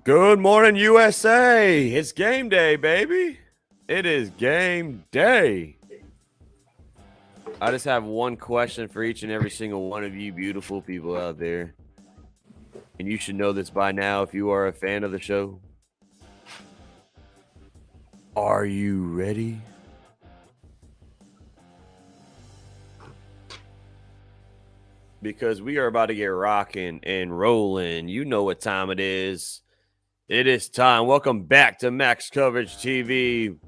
Good morning, USA. It's game day, baby. It is game day. I just have one question for each and every single one of you beautiful people out there. And you should know this by now if you are a fan of the show. Are you ready? Because we are about to get rocking and rolling. You know what time it is. It is time. Welcome back to Max Coverage TV,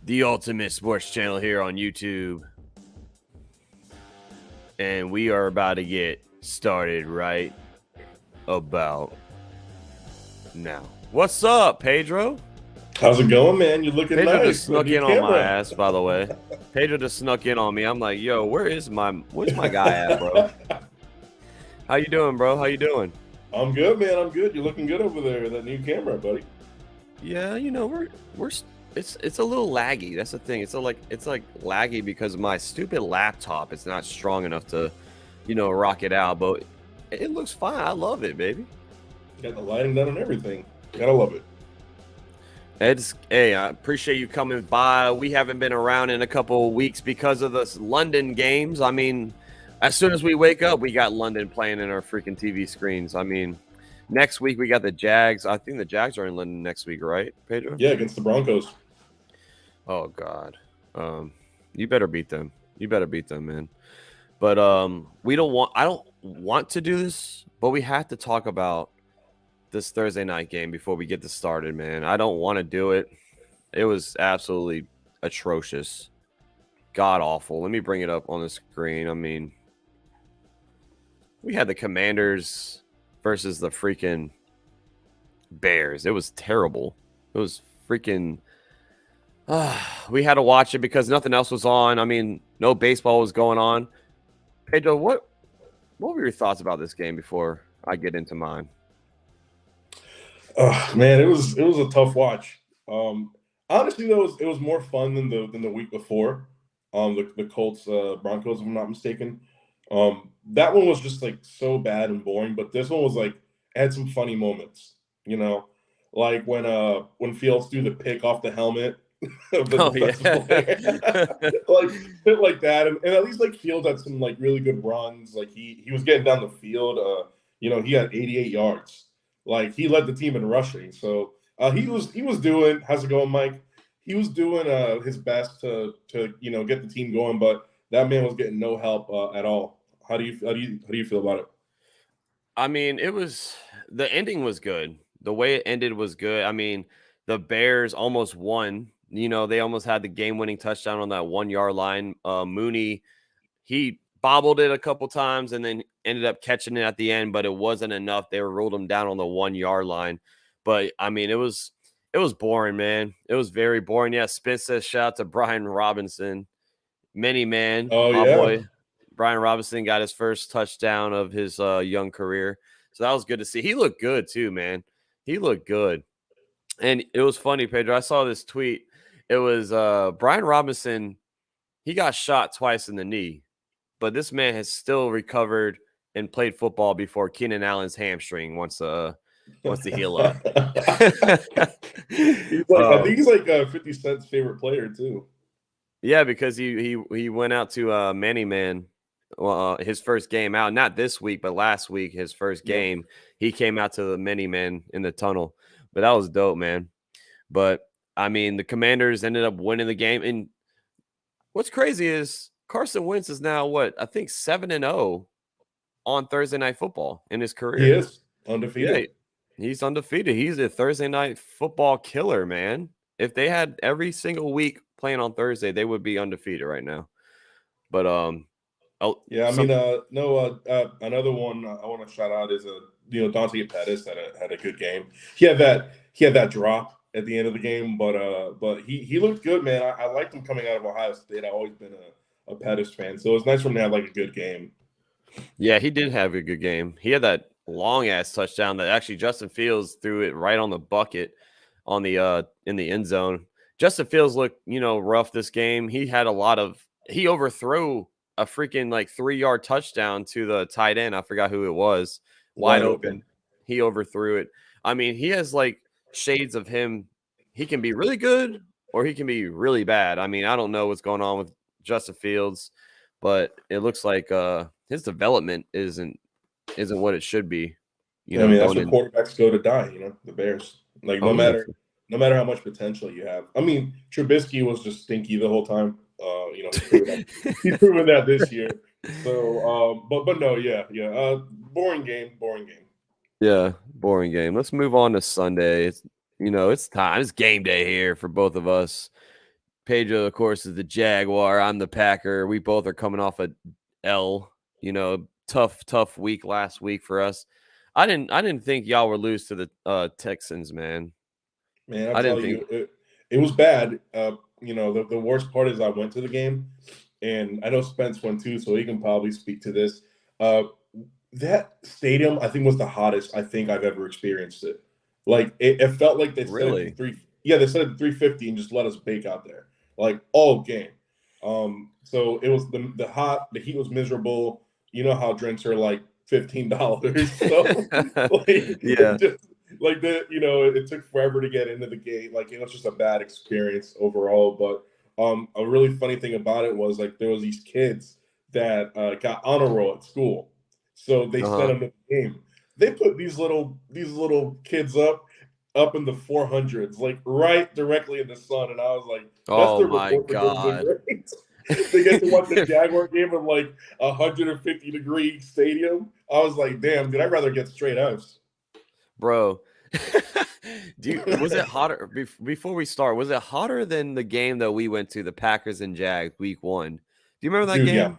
the ultimate sports channel here on YouTube. And we are about to get started right about now. What's up, Pedro? How's it going, man? You're looking Pedro nice. just snuck in on my ass, by the way. Pedro just snuck in on me. I'm like, yo, where's my guy at, bro? How you doing, bro? How you doing? I'm good, man. I'm good. You're looking good over there. That new camera, buddy. Yeah, you know, it's a little laggy. That's the thing. It's like laggy because my stupid laptop is not strong enough to, rock it out. But it looks fine. I love it, baby. Got the lighting done and everything. Gotta love it. Hey, I appreciate you coming by. We haven't been around in a couple of weeks because of the London games. I mean, as soon as we wake up, we got London playing in our freaking TV screens. I mean, next week we got the Jags. I think the Jags are in London next week, right, Pedro? Yeah, against the Broncos. Oh God, you better beat them. You better beat them, man. But I don't want to do this, but we have to talk about this Thursday night game before we get this started, man. I don't want to do it. It was absolutely atrocious, god awful. Let me bring it up on the screen. I mean, we had the Commanders versus the freaking Bears. It was terrible. It was freaking. We had to watch it because nothing else was on. I mean, no baseball was going on. Pedro, what were your thoughts about this game before I get into mine? Man, it was a tough watch. Honestly, though, it was more fun than the week before. The Colts Broncos, if I'm not mistaken. That one was just like so bad and boring, but this one was like had some funny moments. You know, like when Fields threw the pick off the helmet of the defensive player, like shit like that, and at least like Fields had some like really good runs. Like he was getting down the field. He had 88 yards. Like he led the team in rushing. So he was doing. How's it going, Mike? He was doing his best to get the team going, but that man was getting no help at all. How do you feel about it? I mean, the ending was good. The way it ended was good. I mean, the Bears almost won. They almost had the game-winning touchdown on that 1-yard line. Mooney, he bobbled it a couple times and then ended up catching it at the end, but it wasn't enough. They ruled him down on the 1-yard line. But I mean, it was boring, man. It was very boring. Yeah, Spence says shout out to Brian Robinson. Many man. Oh my yeah. boy. Brian Robinson got his first touchdown of his young career. So that was good to see. He looked good too, man. He looked good. And it was funny, Pedro. I saw this tweet. It was Brian Robinson. He got shot twice in the knee, but this man has still recovered and played football before Keenan Allen's hamstring wants to heal up. I think he's like 50 Cent's favorite player too. Yeah, because he went out to Manny Man. His first game out, not this week, but last week, his first game, he came out to the Mini Man in the tunnel. But that was dope, man. But I mean, the Commanders ended up winning the game. And what's crazy is Carson Wentz is now I think 7-0 on Thursday Night Football in his career. He is undefeated. Yeah, he's undefeated. He's a Thursday Night Football killer, man. If they had every single week playing on Thursday, they would be undefeated right now. But yeah, I mean, another one I want to shout out is Dante Pettis had a good game. He had that drop at the end of the game, but he looked good, man. I liked him coming out of Ohio State. I've always been a Pettis fan, so it's nice for him to have like a good game. Yeah, he did have a good game. He had that long ass touchdown that actually Justin Fields threw it right on the bucket on the in the end zone. Justin Fields looked rough this game. He overthrew a freaking like 3-yard touchdown to the tight end. I forgot who it was. Wide open. He overthrew it. I mean, he has like shades of him. He can be really good or he can be really bad. I mean, I don't know what's going on with Justin Fields, but it looks like his development isn't what it should be. You I know, mean, that's going where in. quarterbacks go to die. The Bears. Like Oh yeah, no matter how much potential you have. I mean, Trubisky was just stinky the whole time. He's proven that this year. So, but no, yeah, yeah. Boring game, boring game. yeah, boring game. Let's move on to Sunday. It's time. It's game day here for both of us. Pedro, of course, is the Jaguar. I'm the Packer. We both are coming off a L. Tough week last week for us. I didn't think y'all were lose to the Texans, man. Man, I'll I didn't tell think. you, it was bad. The worst part is I went to the game, and I know Spence went too, so he can probably speak to this. Uh, that stadium, I think, was the hottest I think I've ever experienced it. Like it felt like they set it to Really? three. Yeah, they set it to 350 and just let us bake out there like all game. So it was the heat was miserable. You know how drinks are like $15, so like Yeah. just like it took forever to get into the gate. Like it was just a bad experience overall. But a really funny thing about it was like there was these kids that got honor roll at school, so they sent Uh-huh. them to the game. They put these little kids up in the 400s, like right directly in the sun, and I was like, that's Oh the my reward for going to the God. great. They get to watch the Jaguar game in like 150-degree stadium. I was like, damn, dude, I'd rather get straight F's. Bro. Was it hotter before we start? Was it hotter than the game that we went to, the Packers and Jags week 1? Do you remember that Dude, yeah. game? It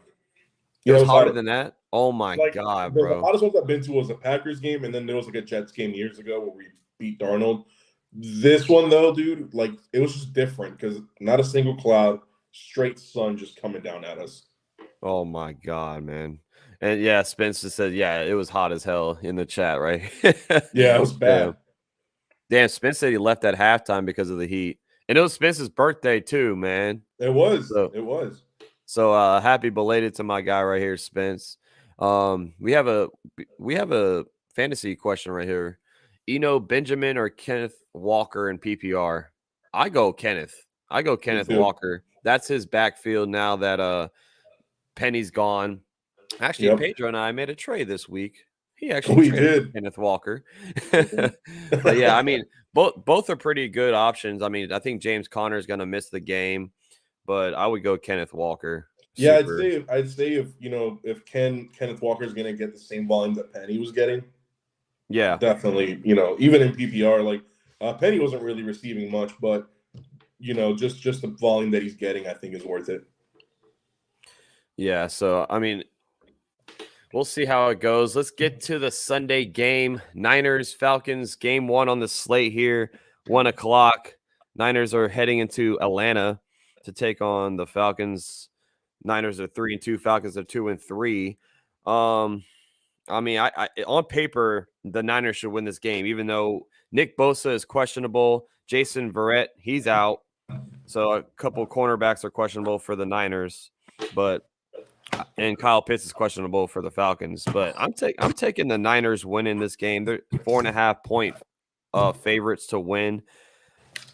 Yeah, it was was hotter hotter. than that? Oh my Like God, the bro. hottest ones I've been to was a Packers game, and then there was like a Jets game years ago where we beat Darnold. This one though, dude, like it was just different because not a single cloud, straight sun just coming down at us. Oh my God, man. And yeah, Spencer said, yeah, it was hot as hell in the chat, right? Yeah, it was Damn. bad. Damn, Spence said he left at halftime because of the heat. And it was Spence's birthday too, man. It was. So It was. so happy belated to my guy right here, Spence. We have a fantasy question right here. Benjamin or Kenneth Walker in PPR? I go Kenneth. Me too. Walker. That's his backfield now that Penny's gone. Actually, Yep. Pedro and I made a trade this week. He actually We traded for did. Kenneth Walker. But yeah, I mean, both are pretty good options. I mean, I think James Conner is going to miss the game, but I would go Kenneth Walker. Yeah, Super. I'd say if Kenneth Walker is going to get the same volume that Penny was getting, Yeah. definitely, even in PPR, like Penny wasn't really receiving much, but just the volume that he's getting, I think is worth it. Yeah. So, I mean, we'll see how it goes. Let's get to the Sunday game. Niners, Falcons, game 1 on the slate here, 1:00. Niners are heading into Atlanta to take on the Falcons. Niners are 3-2. Falcons are 2-3. I mean, I on paper, the Niners should win this game, even though Nick Bosa is questionable. Jason Verrett, he's out. So a couple cornerbacks are questionable for the Niners, and Kyle Pitts is questionable for the Falcons. But I'm taking the Niners winning this game. They're 4.5-point favorites to win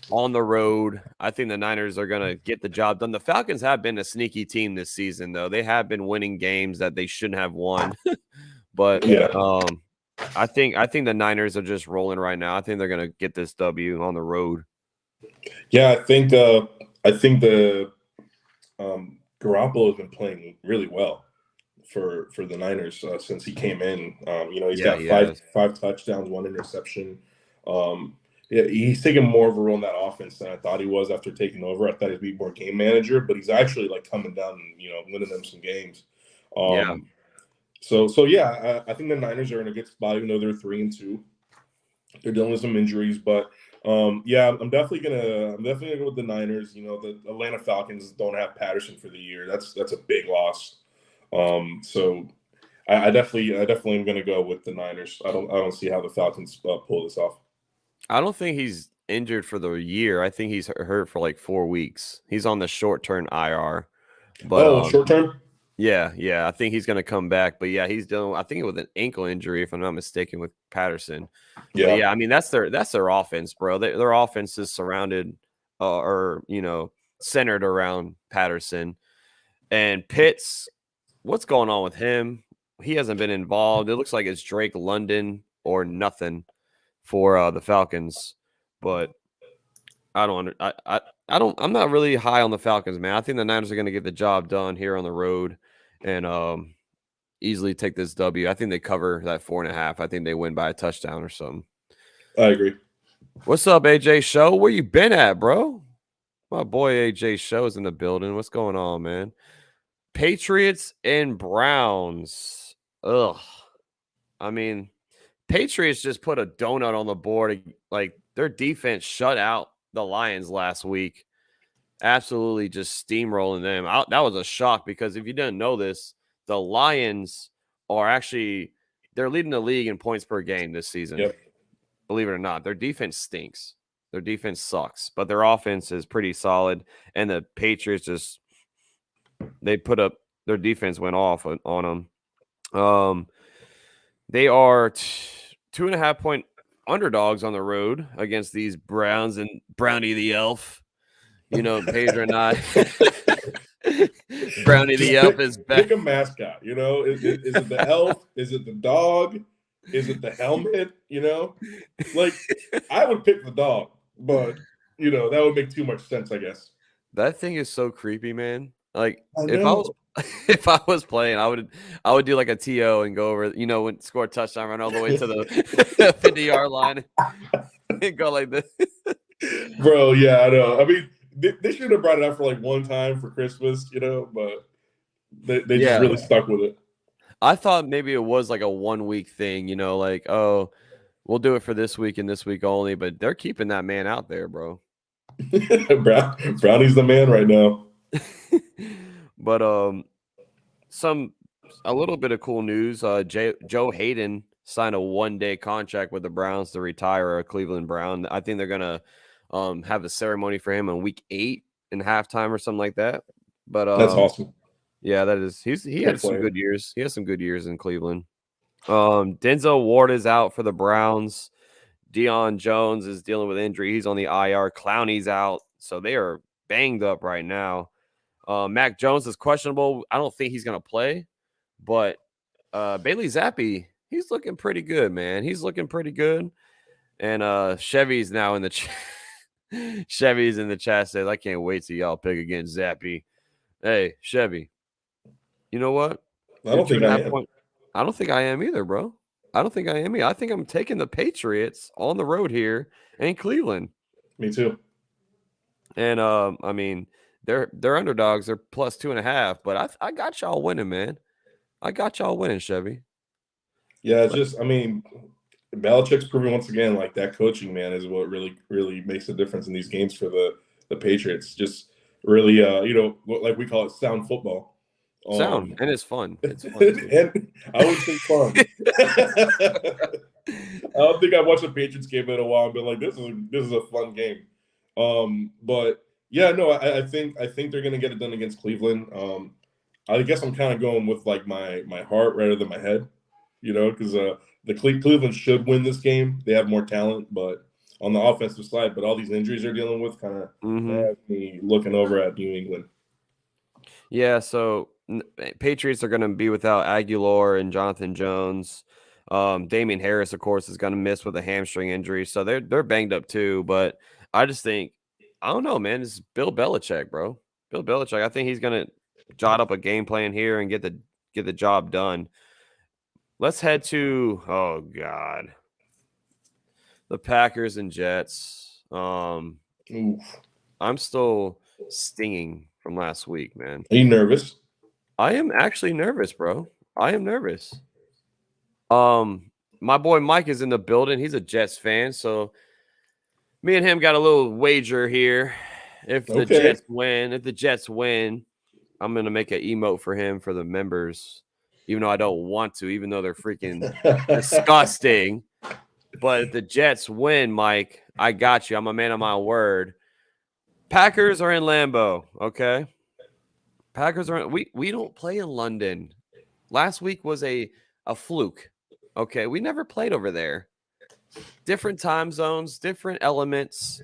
on the road. I think the Niners are going to get the job done. The Falcons have been a sneaky team this season, though. They have been winning games that they shouldn't have won. But Yeah. I think the Niners are just rolling right now. I think they're going to get this W on the road. Yeah, I think the Garoppolo has been playing really well for the Niners since he came in. He's got five touchdowns, 1 interception. Yeah, he's taking more of a role in that offense than I thought he was after taking over. I thought he'd be more game manager, but he's actually like coming down and winning them some games. Yeah. So yeah, I think the Niners are in a good spot, even though they're 3-2. They're dealing with some injuries, but yeah, I'm definitely gonna go with the Niners. The Atlanta Falcons don't have Patterson for the year. That's a big loss. So I definitely am gonna go with the Niners. I don't see how the Falcons pull this off. I don't think he's injured for the year. I think he's hurt for like 4 weeks. He's on the short-term IR. But Short term. Yeah. I think he's going to come back. But yeah, he's dealing, I think, with an ankle injury, if I'm not mistaken, with Patterson. But Yeah, yeah, I mean, that's their offense, bro. Their offense is surrounded or, centered around Patterson. And Pitts, what's going on with him? He hasn't been involved. It looks like it's Drake London or nothing for the Falcons. But I don't under, I don't I'm not really high on the Falcons, man. I think the Niners are going to get the job done here on the road and easily take this W. I think they cover that 4.5. I think they win by a touchdown or something. I agree. What's up, AJ Show? Where you been at, bro? My boy AJ Show's in the building. What's going on, man? Patriots and Browns. Ugh. I mean, Patriots just put a donut on the board. Like, their defense shut out the Lions last week. Absolutely just steamrolling them. That was a shock because if you didn't know this, the Lions are actually they're leading the league in points per game this season. Yep. Believe it or not, their defense stinks. Their defense sucks, but their offense is pretty solid. And the Patriots they put up their defense went off on them. They are 2.5 point underdogs on the road against these Browns and Brownie the Elf. Pedro and I. Brownie the Elf is back. Pick a mascot. Is it the elf? Is it the dog? Is it the helmet? Like I would pick the dog, but that would make too much sense, I guess. That thing is so creepy, man. Like I if I was playing, I would do like a TO and go over, when score a touchdown, run all the way to the 50-yard line and go like this. Bro, yeah, I know. I mean, they should have brought it up for like one time for Christmas, but they just really stuck with it. I thought maybe it was like a 1 week thing, like, oh, we'll do it for this week and this week only, but they're keeping that man out there, bro. Brownie's the man right now. But a little bit of cool news. Joe Hayden signed a 1-day contract with the Browns to retire a Cleveland Brown. I think they're gonna have a ceremony for him on week 8 in halftime or something like that. But that's awesome. Yeah, that is. He had some good years. He has some good years in Cleveland. Denzel Ward is out for the Browns. Deion Jones is dealing with injury. He's on the IR. Clowney's out, so they are banged up right now. Mac Jones is questionable. I don't think he's gonna play, but Bailey Zappi, he's looking pretty good, man. He's looking pretty good. And Chevy's now in the chat. Chevy's in the chat says, I can't wait till y'all pick against Zappi. Hey, Chevy. You know what? I don't think I am. I don't think I am either, bro. I don't think I am either. I think I'm taking the Patriots on the road here in Cleveland. Me too. And I mean, they're underdogs. They're plus 2.5. But I got y'all winning, man. I got y'all winning, Chevy. Yeah, I mean, Belichick's proving once again like that coaching, man, is what really, really makes a difference in these games for the Patriots. Just really, like we call it sound football. Sound, and it's fun. It's fun and I would say fun. I don't think I've watched a Patriots game in a while and been like, this is a fun game. But yeah, no, I think they're gonna get it done against Cleveland. I guess I'm kind of going with like my heart rather than my head, because the Cleveland should win this game. They have more talent, but on the offensive side, but all these injuries they're dealing with kind of have me looking over at New England. Yeah, so Patriots are going to be without Aguilar and Jonathan Jones. Damian Harris, of course, is going to miss with a hamstring injury, so they're banged up too. But I just think, I don't know, man. It's Bill Belichick, bro. Bill Belichick. I think he's going to jot up a game plan here and get the job done. Let's head to the Packers and Jets. I'm still stinging from last week, man. Are you nervous? I am actually nervous, bro. I am nervous. My boy Mike is in the building. He's a Jets fan, so me and him got a little wager here. If the Jets win, I'm gonna make an emote for him for the members, even though I don't want to, even though they're freaking disgusting. But if the Jets win, Mike, I got you. I'm a man of my word. Packers are in Lambeau, okay? Packers are we don't play in London. Last week was a fluke. Okay, we never played over there. Different time zones, different elements.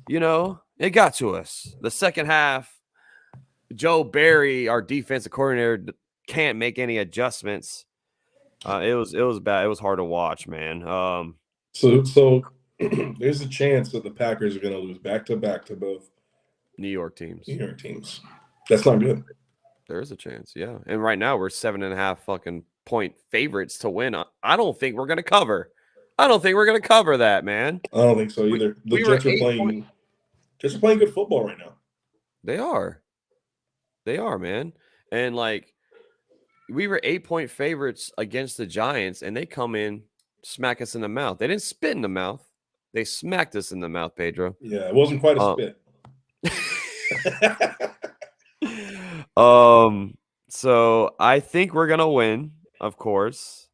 You know, it got to us. The second half, Joe Barry, our defensive coordinator, can't make any adjustments. It was bad. It was hard to watch, man. So there's a chance that the Packers are going to lose back to back to both New York teams. New York teams. That's not good. There is a chance, yeah. And right now we're 7.5 fucking point favorites to win. I don't think we're gonna cover. I don't think we're gonna cover that, man. I don't think so either. The We were Jets are 8 playing. point. Jets are playing good football right now. They are. They are, man. And like we were 8 point favorites against the Giants, and they come in, smack us in the mouth. They didn't spit in the mouth. They smacked us in the mouth, Pedro. Yeah, it wasn't quite a spit. So I think we're gonna win, of course.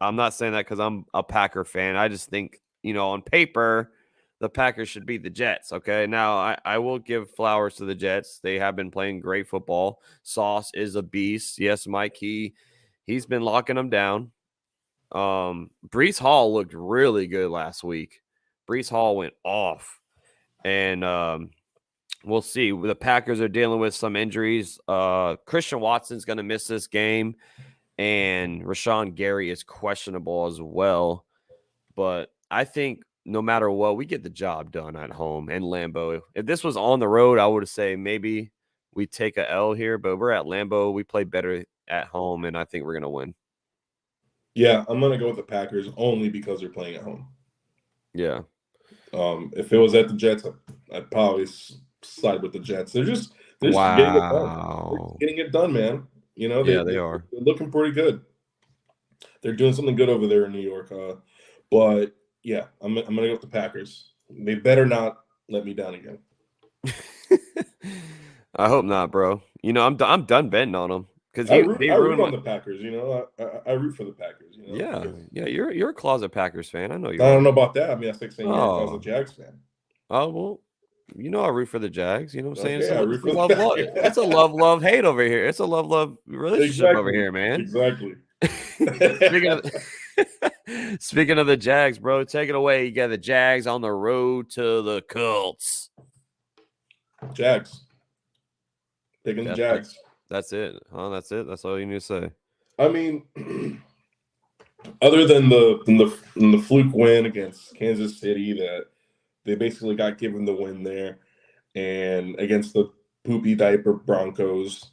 I'm not saying that because I'm a Packer fan. I just think, on paper, the Packers should beat the Jets. Okay. Now I will give flowers to the Jets. They have been playing great football. Sauce is a beast. Yes, Mike, he's been locking them down. Brees Hall looked really good last week. Brees Hall went off. And we'll see. The Packers are dealing with some injuries. Christian Watson's going to miss this game, and Rashawn Gary is questionable as well. But I think no matter what, we get the job done at home and Lambeau. If this was on the road, I would say maybe we take a L here, but we're at Lambeau. We play better at home, and I think we're going to win. Yeah, I'm going to go with the Packers only because they're playing at home. Yeah. If it was at the Jets, I'd probably side with the Jets. They're just getting it done. They're getting it done, man. They are. They're looking pretty good. They're doing something good over there in New York. But yeah, I'm gonna go with the Packers. They better not let me down again. I hope not, bro. I'm done betting on them because I root on the Packers. I root for the Packers. Yeah. You're a closet Packers fan. I know you. I don't know about that. I mean, that's like saying you're a closet Jags fan. Oh well. I root for the Jags. You know what I'm saying? Okay, It's a love hate over here. It's a love relationship over here, man. Exactly. Speaking of the Jags, bro, take it away. You got the Jags on the road to the Colts. Jags. Picking the Jags. That's it. Huh? That's it. That's all you need to say. I mean, other than the fluke win against Kansas City that they basically got given the win there, and against the poopy diaper Broncos,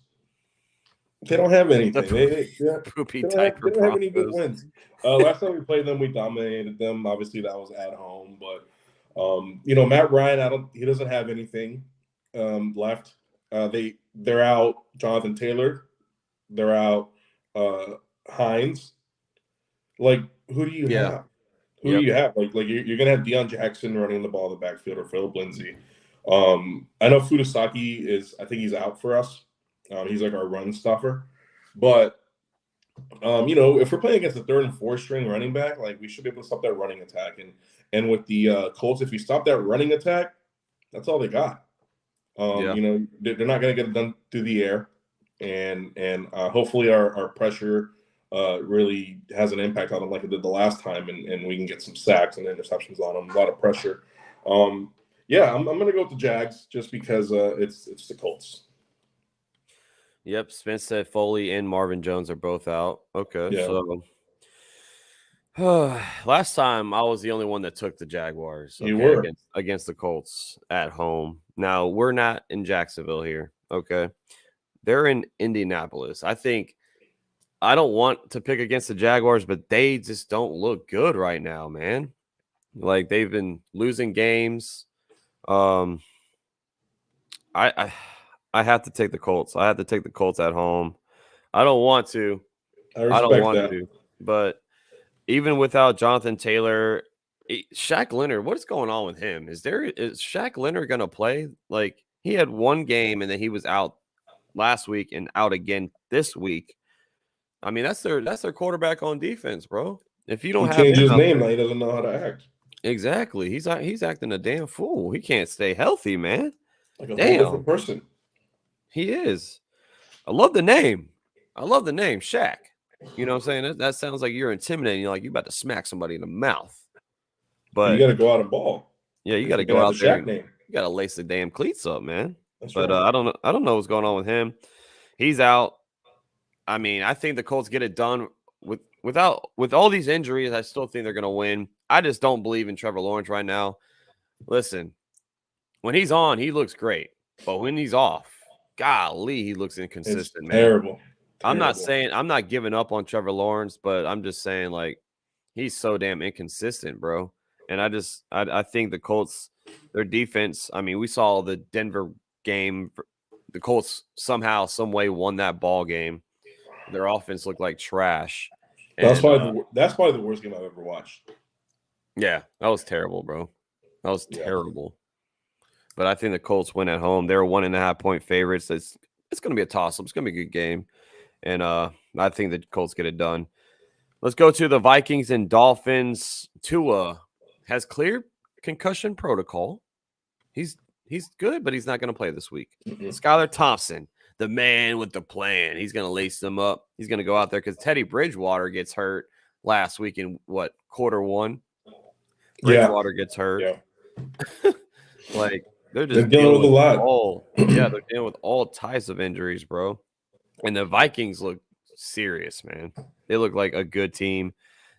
they don't have anything. They don't have any good wins. Last time we played them, we dominated them. Obviously, that was at home, but Matt Ryan, he doesn't have anything left. They're out Jonathan Taylor. They're out Hines. Like, who do you have? Who do you have? Like you're gonna have Deion Jackson running the ball in the backfield or Philip Lindsay. I know Fudasaki I think he's out for us. He's like our run stuffer. But if we're playing against the third and fourth string running back, like we should be able to stop that running attack. And with the Colts, if we stop that running attack, that's all they got. They're not gonna get it done through the air. And hopefully our pressure really has an impact on them like it did the last time, and we can get some sacks and interceptions on them. A lot of pressure. I'm gonna go with the Jags just because it's the Colts. Yep, Spence said Foley and Marvin Jones are both out. Okay, yeah. So last time I was the only one that took the Jaguars. You were against the Colts at home. Now we're not in Jacksonville here. Okay, they're in Indianapolis. I don't want to pick against the Jaguars, but they just don't look good right now, man. Like they've been losing games. I have to take the Colts. I have to take the Colts at home. I don't want to. I don't want to. But even without Jonathan Taylor, Shaq Leonard, what is going on with him? Is Shaq Leonard going to play? Like he had one game and then he was out last week and out again this week. I mean, that's their quarterback on defense, bro. If you don't have changed his name, now he doesn't know how to act. Exactly. He's acting a damn fool. He can't stay healthy, man. Like a whole different person. He is. I love the name. I love the name, Shaq. You know what I'm saying? That sounds like you're intimidating. You're like you about to smack somebody in the mouth. And you But got to go out and ball. yeah, you got to You can go have the out there Shaq and name. you got to lace the damn cleats up, man. That's But right. I don't know. I don't know what's going on with him. He's out. I mean, I think the Colts get it done with all these injuries. I still think they're going to win. I just don't believe in Trevor Lawrence right now. Listen, when he's on, he looks great, but when he's off, golly, he looks It's inconsistent, man. terrible. I'm not saying I'm not giving up on Trevor Lawrence, but I'm just saying like he's so damn inconsistent, bro. And I think the Colts, their defense. I mean, we saw the Denver game. The Colts somehow, some way won that ball game. Their offense looked like trash. That's And that's probably the worst game I've ever watched. yeah, that was terrible, bro. That was Yeah. terrible. But I think the Colts win at home. They're 1.5-point favorites. It's going to be a toss-up. It's going to be a good game. And I think the Colts get it done. Let's go to the Vikings and Dolphins. Tua has cleared concussion protocol. He's good, but he's not going to play this week. Skylar Thompson, the man with the plan. He's going to lace them up. He's going to go out there because Teddy Bridgewater gets hurt last week in quarter one. Bridgewater gets hurt. Yeah. Like they're just dealing with a lot. They're dealing with all types of injuries, bro. And the Vikings look serious, man. They look like a good team.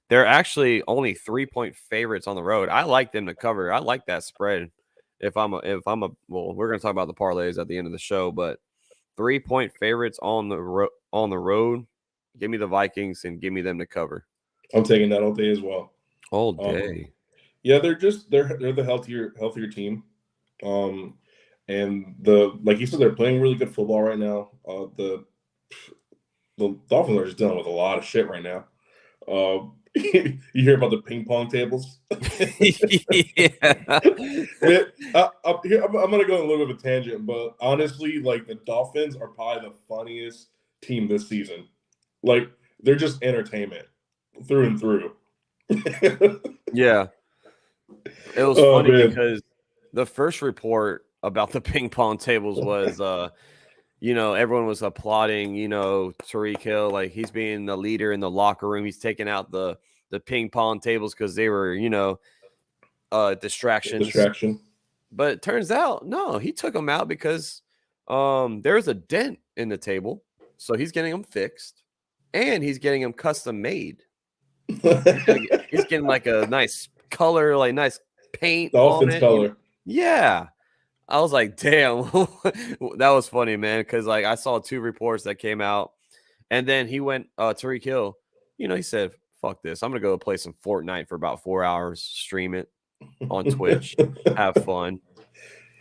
They're actually only 3-point favorites on the road. I like them to cover. I like that spread. We're going to talk about the parlays at the end of the show, but 3-point favorites on the road. Give me the Vikings and give me them to cover. I'm taking that all day as well. All day. Yeah, they're the healthier team. And like you said, they're playing really good football right now. The Dolphins are just dealing with a lot of shit right now. You hear about the ping pong tables? Yeah. I'm gonna go on a little bit of a tangent, but honestly, like the Dolphins are probably the funniest team this season. Like they're just entertainment through and through. Yeah. It was funny because the first report about the ping pong tables was everyone was applauding, Tyreek Hill, like he's being the leader in the locker room. He's taking out the ping pong tables because they were, distractions. But it turns out, no, he took them out because there's a dent in the table. So he's getting them fixed and he's getting them custom made. He's getting like a nice color, like nice paint. Dolphins color. Yeah. I was like, damn, that was funny, man. Because like I saw 2 reports that came out, and then he went Tyreek Hill. He said, "Fuck this! I'm gonna go play some Fortnite for about 4 hours, stream it on Twitch, have fun."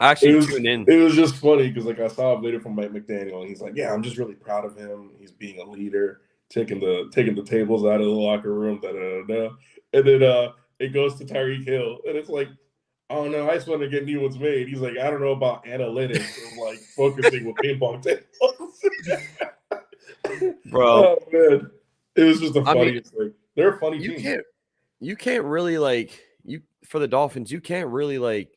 I actually tuned in. It was just funny because like I saw a video from Mike McDaniel, and he's like, "Yeah, I'm just really proud of him. He's being a leader, taking the tables out of the locker room." And then it goes to Tyreek Hill, and it's like, "Oh no, I just want to get new ones made." He's like, "I don't know about analytics and like focusing with ping pong tables." Bro, oh man, it was just the funniest thing. They're a funny team. You can't really for the Dolphins. You can't really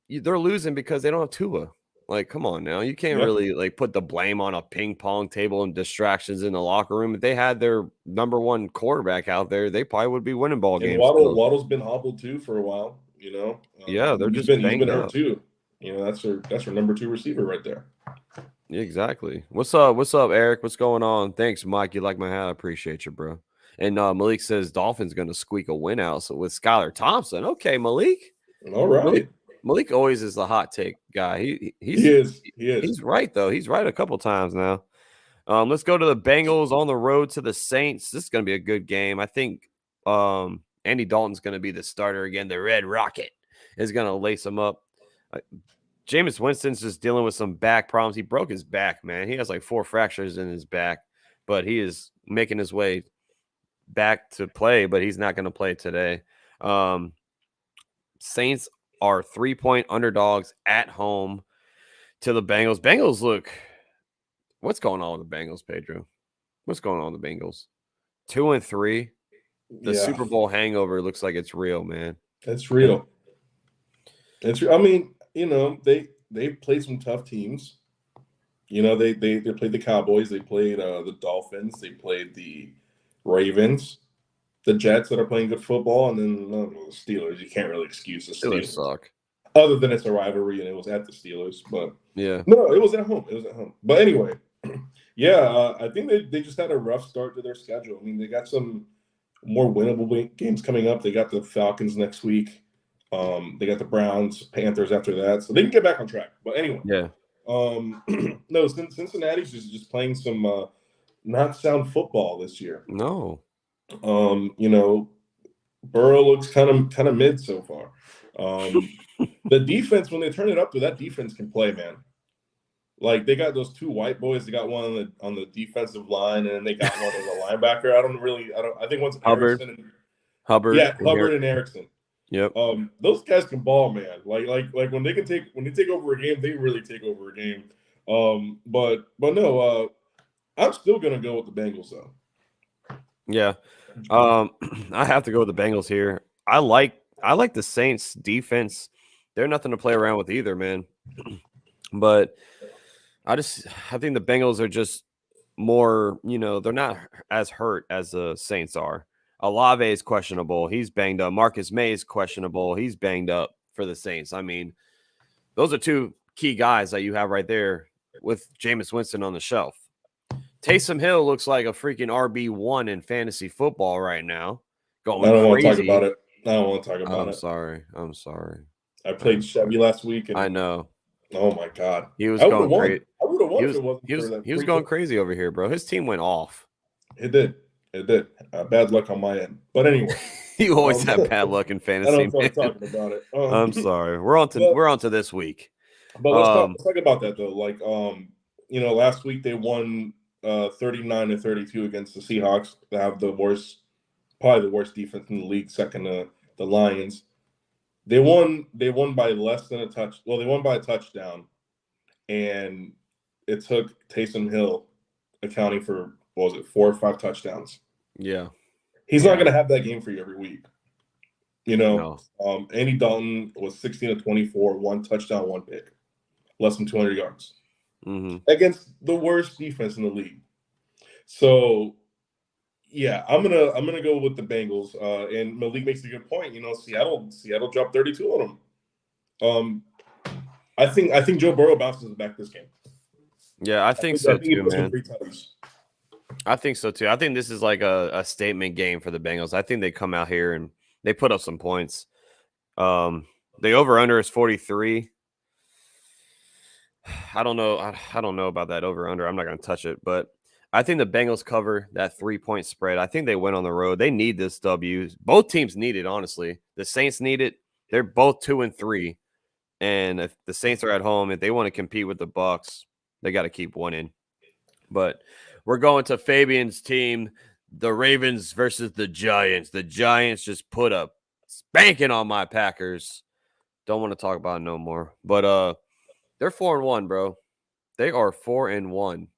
they're losing because they don't have Tua. Like, come on now, you can't really put the blame on a ping pong table and distractions in the locker room. If they had their number 1 quarterback out there, they probably would be winning ball games. Waddle's been hobbled too for a while. Yeah, he's been hurt too. That's her number 2 receiver right there. Exactly. What's up, Eric? What's going on? Thanks, Mike. You like my hat? I appreciate you, bro. And Malik says Dolphins going to squeak a win out. So with Skylar Thompson, okay, Malik. All right. Malik always is the hot take guy. He is. He's right though. He's right a couple times now. Let's go to the Bengals on the road to the Saints. This is going to be a good game. I think Andy Dalton's going to be the starter again. The Red Rocket is going to lace him up. Jameis Winston's just dealing with some back problems. He broke his back, man. He has like 4 fractures in his back, but he is making his way back to play, but he's not going to play today. Saints are 3-point underdogs at home to the Bengals. Bengals look – what's going on with the Bengals, Pedro? What's going on with the Bengals? 2-3. The Super Bowl hangover looks like it's real, man. It's real. I mean, they played some tough teams. You know, they played the Cowboys, they played the Dolphins, they played the Ravens, the Jets that are playing good football, and then the Steelers. You can't really excuse the Steelers Steelers, suck. other than it's a rivalry and it was at the Steelers. But Yeah. no, it was at home. It was at home. But anyway, yeah, I think they just had a rough start to their schedule. I mean, they got some more winnable games coming up. They got the Falcons next week. They got the Browns, Panthers after that, so they can get back on track. But anyway, Yeah. no, Cincinnati's just playing some not sound football this year. No. You know, Burrow looks kind of mid so far. The defense, when they turn it up, that defense can play, man. Like they got those two white boys. They got one on the defensive line, and then they got one as a linebacker. I think one's Hubbard. Erickson. And, Hubbard. yeah, Hubbard and Erickson. Yep. Those guys can ball, man. Like when they take over a game, they really take over a game. But no, I'm still gonna go with the Bengals though. Yeah. I have to go with the Bengals here. I like the Saints defense. They're nothing to play around with either, man. But I think the Bengals are just more, they're not as hurt as the Saints are. Olave is questionable. He's banged up. Marcus May is questionable. He's banged up for the Saints. I mean, those are two key guys that you have right there with Jameis Winston on the shelf. Taysom Hill looks like a freaking RB1 in fantasy football right now. Going I don't crazy. want to talk about it. I don't want to talk about it. I'm sorry. I played Chevy last week. And I know. Oh, my God. He was going crazy. I would have won if it wasn't for that. He was going crazy over here, bro. His team went off. It did. Bad luck on my end. But anyway. You always have bad luck in fantasy. I don't feel like talking about it. I'm sorry. We're on to this week. But let's talk about that, though. Like, last week they won 39-32 against the Seahawks. They have probably the worst defense in the league, second to the Lions. They won by less than a touch. Well, they won by a touchdown, and it took Taysom Hill accounting for, 4 or 5 touchdowns. Yeah. He's not going to have that game for you every week. No. Andy Dalton was 16-24, 1 touchdown, 1 pick, less than 200 yards against the worst defense in the league. So, yeah, I'm gonna go with the Bengals. And Malik makes a good point. Seattle dropped 32 on them. I think Joe Burrow bounces back this game. Yeah, I think so too, man. I think so too. I think this is like a statement game for the Bengals. I think they come out here and they put up some points. The over-under is 43. I don't know about that over-under. I'm not going to touch it, but I think the Bengals cover that 3-point spread. I think they win on the road. They need this W. Both teams need it, honestly. The Saints need it. They're both 2-3, and if the Saints are at home, if they want to compete with the Bucs, they got to keep winning. But we're going to Fabian's team, the Ravens versus the Giants. The Giants just put a spanking on my Packers. Don't want to talk about it no more. But they're 4-1, bro. They are 4-1.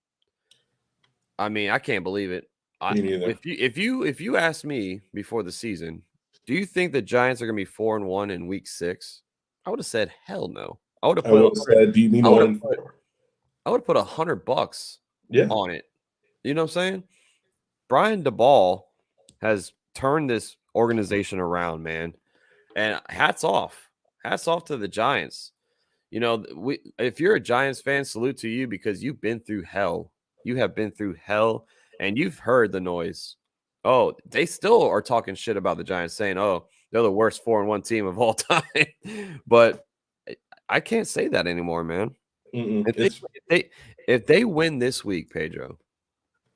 I mean, I can't believe it. If you asked me before the season, do you think the Giants are going to be 4-1 in week 6? I would have said hell no. I would have said, do you mean 1-4? I would have put $100 on it. You know what I'm saying? Brian DeBall has turned this organization around, man. And hats off. Hats off to the Giants. If you're a Giants fan, salute to you because you've been through hell. You have been through hell, and you've heard the noise. Oh, they still are talking shit about the Giants, saying, oh, they're the worst 4-1 team of all time. But I can't say that anymore, man. If they win this week, Pedro,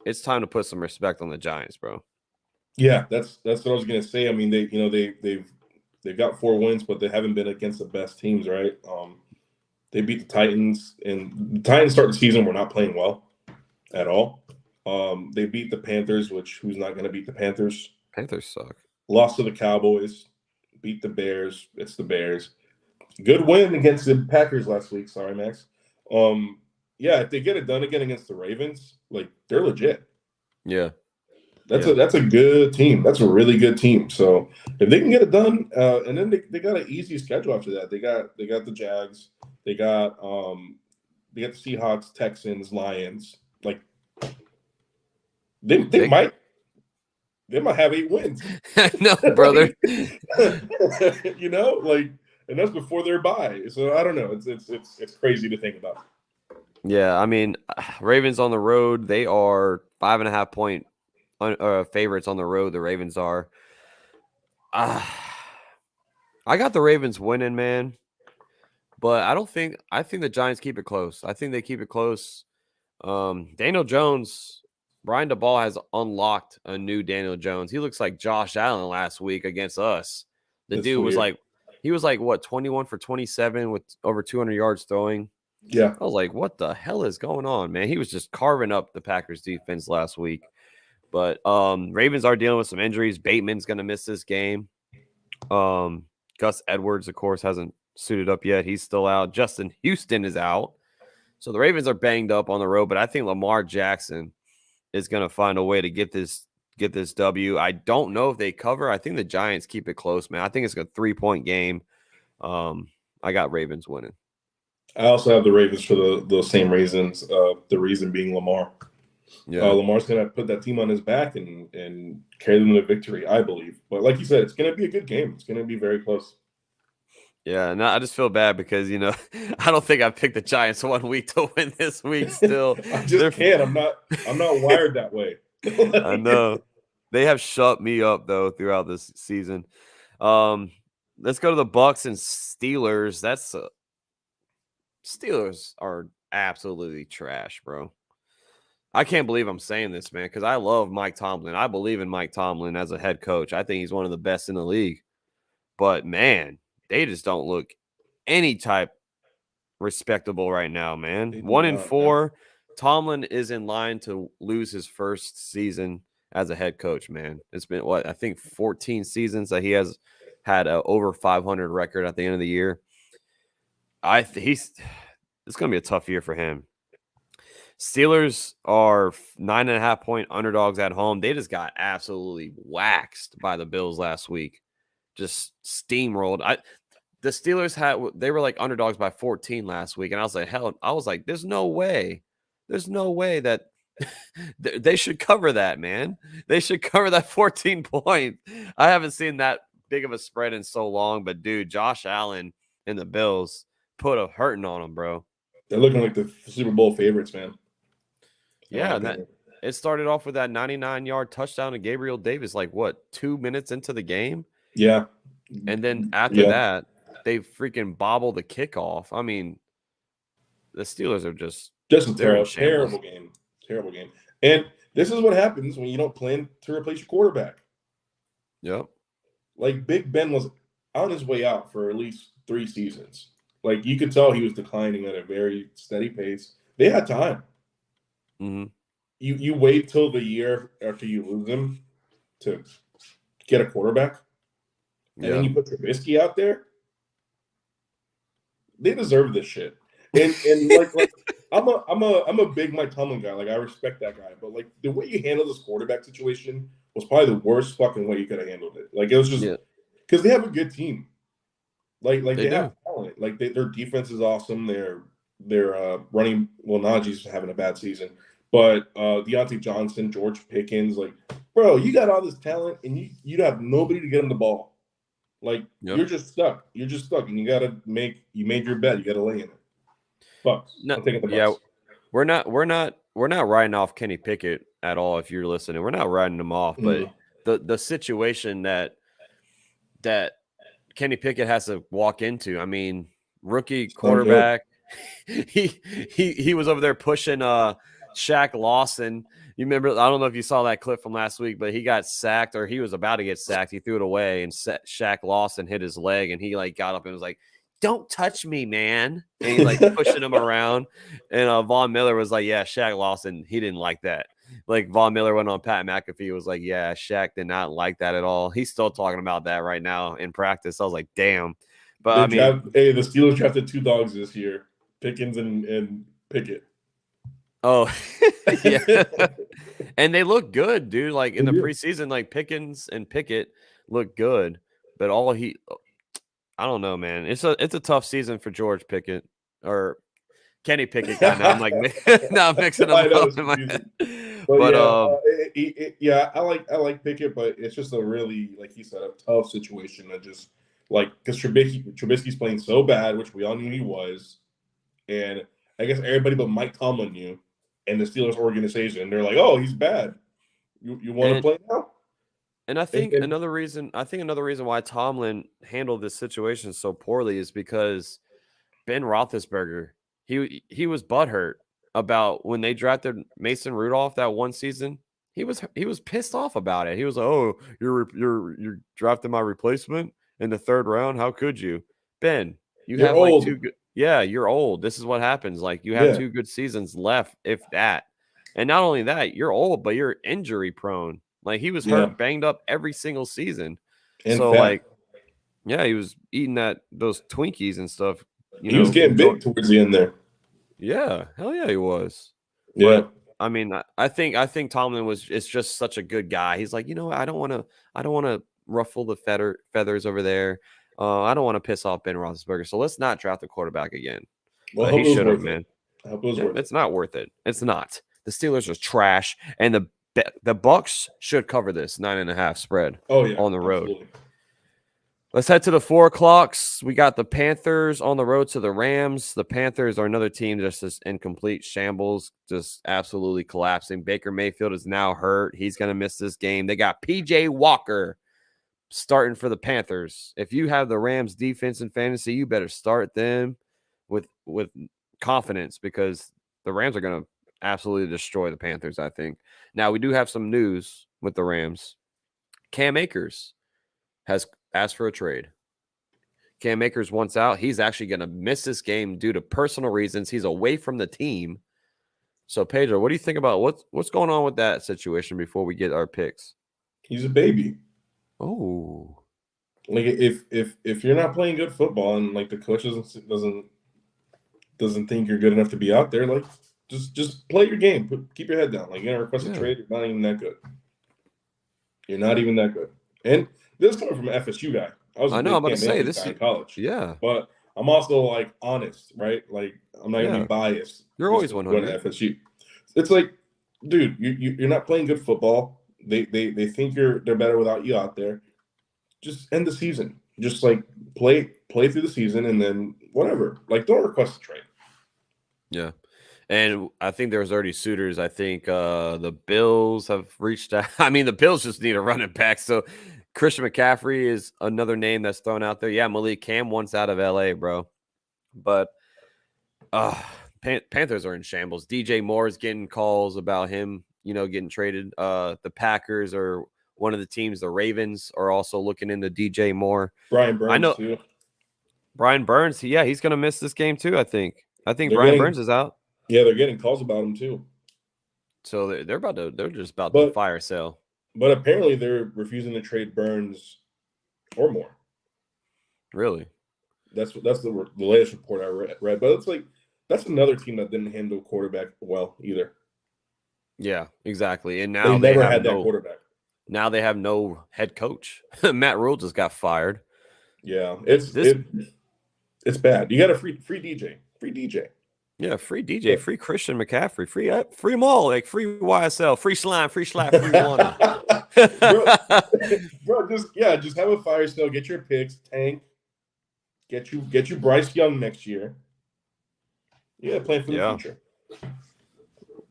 it's time to put some respect on the Giants, bro. Yeah, that's what I was gonna say. I mean, they've got 4 wins, but they haven't been against the best teams, right? They beat the Titans, and the Titans start the season were not playing well at all. They beat the Panthers, who's not going to beat the Panthers? Panthers suck. Lost to the Cowboys, beat the Bears. It's the Bears. Good win against the Packers last week. Sorry, Max. Yeah, if they get it done again against the Ravens, like they're legit. Yeah. That's a good team. That's a really good team. So if they can get it done, and then they got an easy schedule after that. They got the Jags. They They got the Seahawks, Texans, Lions. Like they might have 8 wins. No, brother. Like, like, and that's before their bye. So I don't know. It's crazy to think about. Yeah, I mean, Ravens on the road, they are 5.5 point favorites on the road. The Ravens are. I got the Ravens winning, man. But I think the Giants keep it close. I think they keep it close. Daniel Jones, Brian DeBall has unlocked a new Daniel Jones. He looks like Josh Allen last week against us. The That's dude was weird. like, he was like, what, 21 for 27 with over 200 yards throwing. Yeah. I was like, what the hell is going on, man? He was just carving up the Packers defense last week. But Ravens are dealing with some injuries. Bateman's going to miss this game. Gus Edwards, of course, hasn't suited up yet. He's still out. Justin Houston is out. So the Ravens are banged up on the road, but I think Lamar Jackson is going to find a way to get this W. I don't know if they cover. I think the Giants keep it close, man. I think it's a 3-point game. I got Ravens winning. I also have the Ravens for the same reasons. The reason being Lamar. Yeah. Lamar's going to put that team on his back and carry them to victory, I believe. But like you said, it's going to be a good game. It's going to be very close. Yeah, no, I just feel bad because I don't think I picked the Giants 1 week to win this week. Still, I just can't. I'm not wired that way. I know they have shut me up though throughout this season. Let's go to the Bucks and Steelers. Steelers are absolutely trash, bro. I can't believe I'm saying this, man, because I love Mike Tomlin. I believe in Mike Tomlin as a head coach. I think he's one of the best in the league. But man, they just don't look any type respectable right now, man. 1-4. Tomlin is in line to lose his first season as a head coach, man. It's been I think 14 seasons that he has had a over 500 record at the end of the year. It's going to be a tough year for him. Steelers are 9.5 point underdogs at home. They just got absolutely waxed by the Bills last week. Just steamrolled. The Steelers they were like underdogs by 14 last week, and I was like, there's no way that they should cover that, man. They should cover that 14 point. I haven't seen that big of a spread in so long, but dude, Josh Allen and the Bills put a hurting on them, bro. They're looking like the Super Bowl favorites, man. Yeah, and it started off with that 99-yard touchdown to Gabriel Davis, like what, 2 minutes into the game? Yeah. And then after that, they freaking bobbled the kickoff. I mean, the Steelers are just a terrible game. Terrible game. And this is what happens when you don't plan to replace your quarterback. Yep. Like Big Ben was on his way out for at least 3 seasons. Like you could tell he was declining at a very steady pace. They had time. Mm-hmm. You wait till the year after you lose him to get a quarterback, and then you put Trubisky out there. They deserve this shit. And like I'm a big Mike Tomlin guy. Like I respect that guy, but like the way you handle this quarterback situation was probably the worst fucking way you could have handled it. Like it was just because they have a good team. Like they have talent. Like their defense is awesome. They're running. Well, Najee's having a bad season, but Deontay Johnson, George Pickens, like bro, you got all this talent and you have nobody to get him the ball. Like you're just stuck. You're just stuck, and you made your bet. You got to lay in it. Bucks. No, I'm taking the Bucks. Yeah, we're not writing off Kenny Pickett at all. If you're listening, we're not writing him off. But the situation that Kenny Pickett has to walk into. I mean, rookie quarterback. He was over there pushing Shaq Lawson. You remember? I don't know if you saw that clip from last week, but he got sacked, or he was about to get sacked. He threw it away, and Shaq Lawson hit his leg, and he like got up and was like, "Don't touch me, man!" And he's like pushing him around. And Von Miller was like, "Yeah, Shaq Lawson, he didn't like that." Like Von Miller went on Pat McAfee, was like, "Yeah, Shaq did not like that at all." He's still talking about that right now in practice. I was like, "Damn!" But the Steelers drafted 2 dogs this year, Pickens and Pickett. Oh, yeah. And they look good, dude. Like in the preseason, like Pickens and Pickett look good, but I don't know, man. It's a tough season for George Pickett or Kenny Pickett guy. Now I'm like, now I'm mixing them I know up it's in my confusing, head. but But yeah, yeah, I like Pickett, but it's just a really, like he said, a tough situation. That just like because Trubisky's playing so bad, which we all knew he was, and I guess everybody but Mike Tomlin knew, and the Steelers organization, they're like, oh, he's bad. You want to and play now? and I think And another reason why Tomlin handled this situation so poorly is because Ben Roethlisberger, he was butthurt about when they drafted Mason Rudolph that one season. He was pissed off about it. He was like, "Oh, you're drafting my replacement in the third round. How could you, Ben? You you're have like old. two good. Yeah, you're old. This is what happens. Like you have Yeah, two good seasons left, if that. And not only that, you're old, but you're injury prone. Like he was yeah, hurt, banged up every single season. and So fat. like, yeah, he was eating those Twinkies and stuff. He was getting Enjoy. big towards the end there. Yeah, hell yeah, he was. Yeah, But I mean, I think Tomlin is just such a good guy. He's like, I don't want to ruffle the feathers over there. I don't want to piss off Ben Roethlisberger. So let's not draft the quarterback again. well, I But hope he it was should have, worth it. man. I hope it was Yeah, worth it. it's not worth it. It's not. The Steelers are trash, and the Bucks should cover this 9.5 spread Oh yeah, on the road. absolutely. Let's head to the 4 o'clocks. We got the Panthers on the road to the Rams. The Panthers are another team just as in complete shambles, just absolutely collapsing. Baker Mayfield is now hurt. He's going to miss this game. They got PJ Walker starting for the Panthers. If you have the Rams defense in fantasy, you better start them with confidence because the Rams are going to absolutely destroy the Panthers, I think. Now, we do have some news with the Rams. Cam Akers has asked for a trade. Cam Akers wants out. He's actually going to miss this game due to personal reasons. He's away from the team. So, Pedro, what do you think about what's going on with that situation before we get our picks? He's a baby. Oh, Like if you're not playing good football and like the coach doesn't think you're good enough to be out there, like just play your game. Keep your head down. Like you're gonna request a trade. You're not even that good. You're not even that good. And this is coming from an FSU guy. I was a I know. big I'm about to Cam say Akers this. guy in college. Yeah, But I'm also like honest, right? Like I'm not gonna yeah. be biased. You're always 100. Going to FSU. It's like, dude, you're not playing good football. They think they're better without you out there. Just end the season. Just like play through the season and then whatever. Like don't request a trade. Yeah. And I think there's already suitors. I think the Bills have reached out. I mean, the Bills just need a running back. So Christian McCaffrey is another name that's thrown out there. Yeah, Malik Cam wants out of LA, bro. But Panthers are in shambles. DJ Moore is getting calls about him, getting traded. The Packers are one of the teams. The Ravens are also looking into DJ Moore. Brian Burns, I know too. Brian Burns. Yeah, he's going to miss this game too, I think. They're Brian Burns is out. Yeah, they're getting calls about him too. So they're just about to fire sale. But apparently they're refusing to trade Burns or Moore. Really? That's the latest report I read. But it's like that's another team that didn't handle quarterback well either. Yeah, exactly. And now they never had that quarterback. Now they have no head coach. Matt Rule just got fired. Yeah, it's bad. You got a free DJ. Free DJ. Yeah, free DJ, free Christian McCaffrey, free them all, like free YSL, free slime, free slap, free one. bro, just have a fire sale, get your picks, tank, get you Bryce Young next year. Yeah, plan for the future.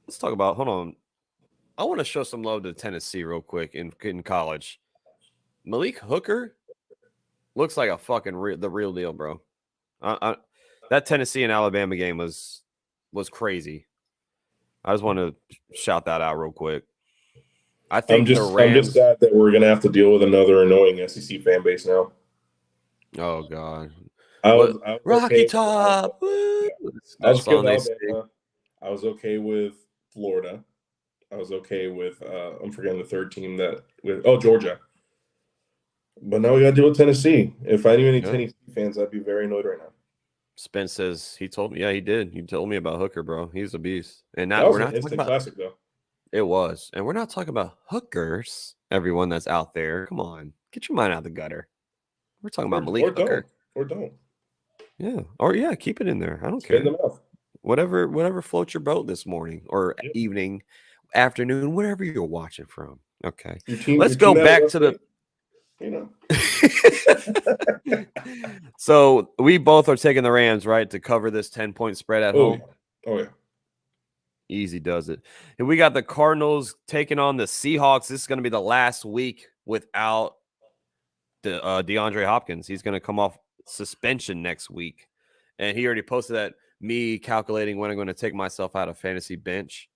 Let's talk about. Hold on, I want to show some love to Tennessee real quick in college. Malik Hooker looks like a fucking the real deal, bro. That Tennessee and Alabama game was crazy. I just want to shout that out real quick. I think I'm just sad that we're gonna have to deal with another annoying SEC fan base now. Oh God, I was Rocky okay. Top. I was okay with Alabama. I was okay with Florida. I was okay with I'm forgetting the third team Georgia. But now we got to deal with Tennessee. If I knew any Tennessee fans, I'd be very annoyed right now. Spence says he told me. Yeah, he did. He told me about Hooker, bro. He's a beast. And now that was we're an not instant talking about classic, though. It was, and we're not talking about hookers. Everyone that's out there, come on, get your mind out of the gutter. We're talking about Malik Hooker. Don't. Yeah, keep it in there. I don't care. Spit in the mouth. whatever floats your boat this morning or Yep. evening, afternoon, wherever you're watching from. Okay, Your team let's go had a back rough to day, the. So we both are taking the Rams, right, to cover this 10-point spread at Oh home. yeah. Oh yeah. Easy does it. And we got the Cardinals taking on the Seahawks. This is going to be the last week without the DeAndre Hopkins. He's going to come off suspension next week, and he already posted that me calculating when I'm going to take myself out of fantasy bench.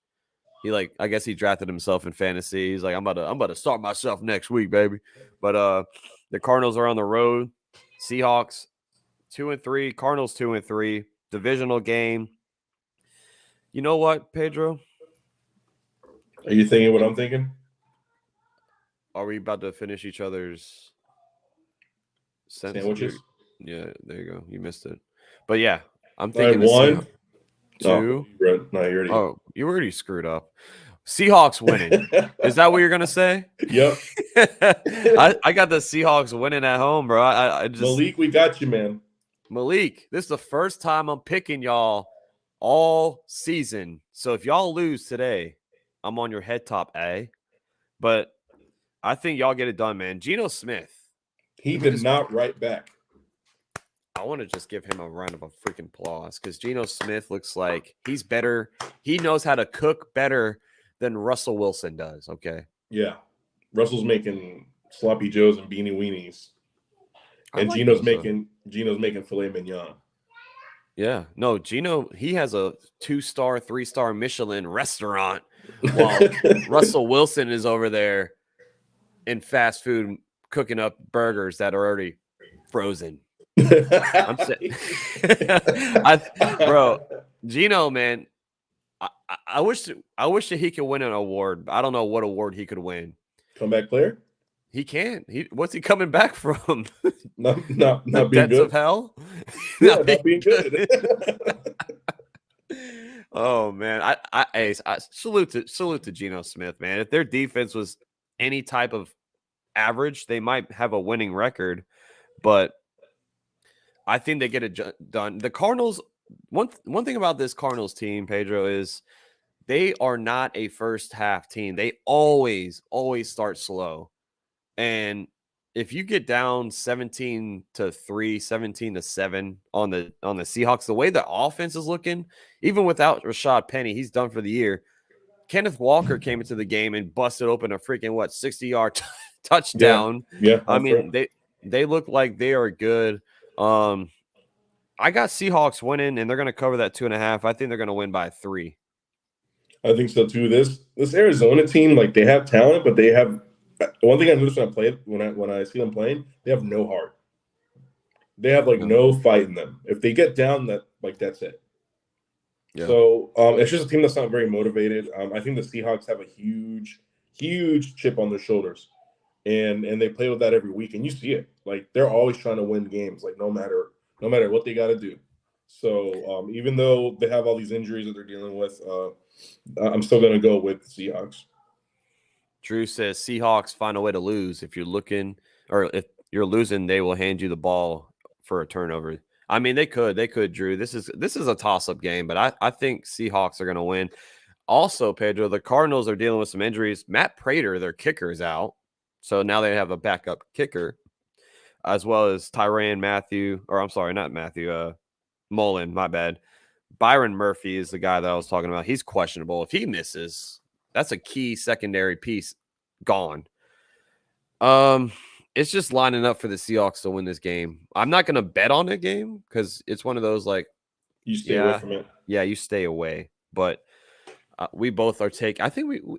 I guess he drafted himself in fantasy. He's like, I'm about to start myself next week, baby. But the Cardinals are on the road. Seahawks 2-3, Cardinals 2-3, divisional game. You know what, Pedro? Are you thinking what I'm thinking? Are we about to finish each other's Sandwiches. Yeah, there you go. You missed it. But yeah, I'm I had thinking the one. Seahawks. Two. No, you already. Oh, you already screwed up. Seahawks winning. Is that what you're gonna say? Yep. I got the Seahawks winning at home, bro. I just Malik, we got you, man. Malik. This is the first time I'm picking y'all all season. So if y'all lose today, I'm on your head top, But I think y'all get it done, man. Geno Smith. He did not write back. I want to just give him a round of freaking applause because Geno Smith looks like he's better. He knows how to cook better than Russell Wilson does. Okay. Yeah. Russell's making sloppy joes and beanie weenies. And like Geno's making filet mignon. Yeah. No, Geno, he has a 2-star, 3-star Michelin restaurant while Russell Wilson is over there in fast food cooking up burgers that are already frozen. I'm saying, bro, Geno, man, I wish that he could win an award. I don't know what award he could win. Comeback player? He can. What's he coming back from? Not being Depths good. Of hell. Yeah, not being good. Oh man, I salute to Geno Smith, man. If their defense was any type of average, they might have a winning record, but I think they get it done. The Cardinals, one thing about this Cardinals team, Pedro, is they are not a first half team. They always start slow. And if you get down 17-3, 17-7 on the Seahawks, the way the offense is looking, even without Rashad Penny, he's done for the year. Kenneth Walker came into the game and busted open a freaking 60-yard touchdown. Yeah. I mean, they look like they are good. I got Seahawks winning, and they're going to cover that 2.5. I think they're going to win by 3. I think so too. This Arizona team, like, they have talent, but they have one thing I noticed when I see them playing, they have no heart. They have no fight in them. If they get down, that's it. Yeah. So it's just a team that's not very motivated. I think the Seahawks have a huge chip on their shoulders, and they play with that every week, and you see it. Like, they're always trying to win games, like no matter what they got to do. So even though they have all these injuries that they're dealing with, I'm still going to go with the Seahawks. Drew says Seahawks find a way to lose. If you're looking, or if you're losing, they will hand you the ball for a turnover. I mean, they could, Drew. This is a toss-up game, but I think Seahawks are going to win. Also, Pedro, the Cardinals are dealing with some injuries. Matt Prater, their kicker, is out. So now they have a backup kicker, as well as Mullen, my bad. Byron Murphy is the guy that I was talking about. He's questionable. If he misses, that's a key secondary piece gone. It's just lining up for the Seahawks to win this game. I'm not going to bet on the game because it's one of those, like, you stay away from it. Yeah, you stay away. But we both are taking. I think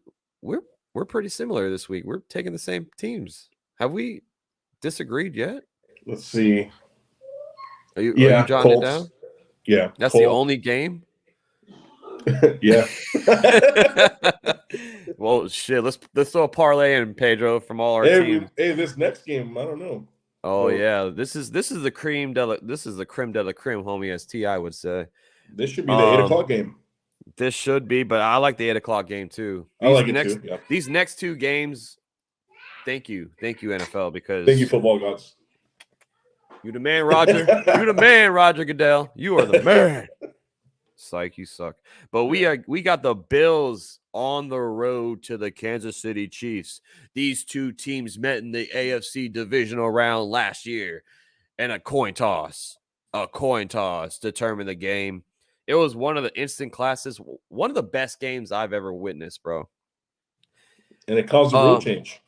we're pretty similar this week. We're taking the same teams. Have we disagreed yet? Let's see. Are you jotting it down? Yeah, that's Colts. The only game. Yeah. Well, shit. Let's throw a parlay in, Pedro, from all our teams. Hey, this next game, I don't know. Oh yeah, this is the creme de la creme, homie, as T.I. would say. This should be the 8 o'clock game. This should be, but I like the 8 o'clock game too. I like it too. Yeah. These next 2 games. Thank you, NFL, because thank you, football gods. You the man, Roger. You the man, Roger Goodell. You are the man. Psych, you suck. But we got the Bills on the road to the Kansas City Chiefs. These two teams met in the AFC divisional round last year, and a coin toss determined the game. It was one of the instant classes, one of the best games I've ever witnessed, bro. And it caused a rule change.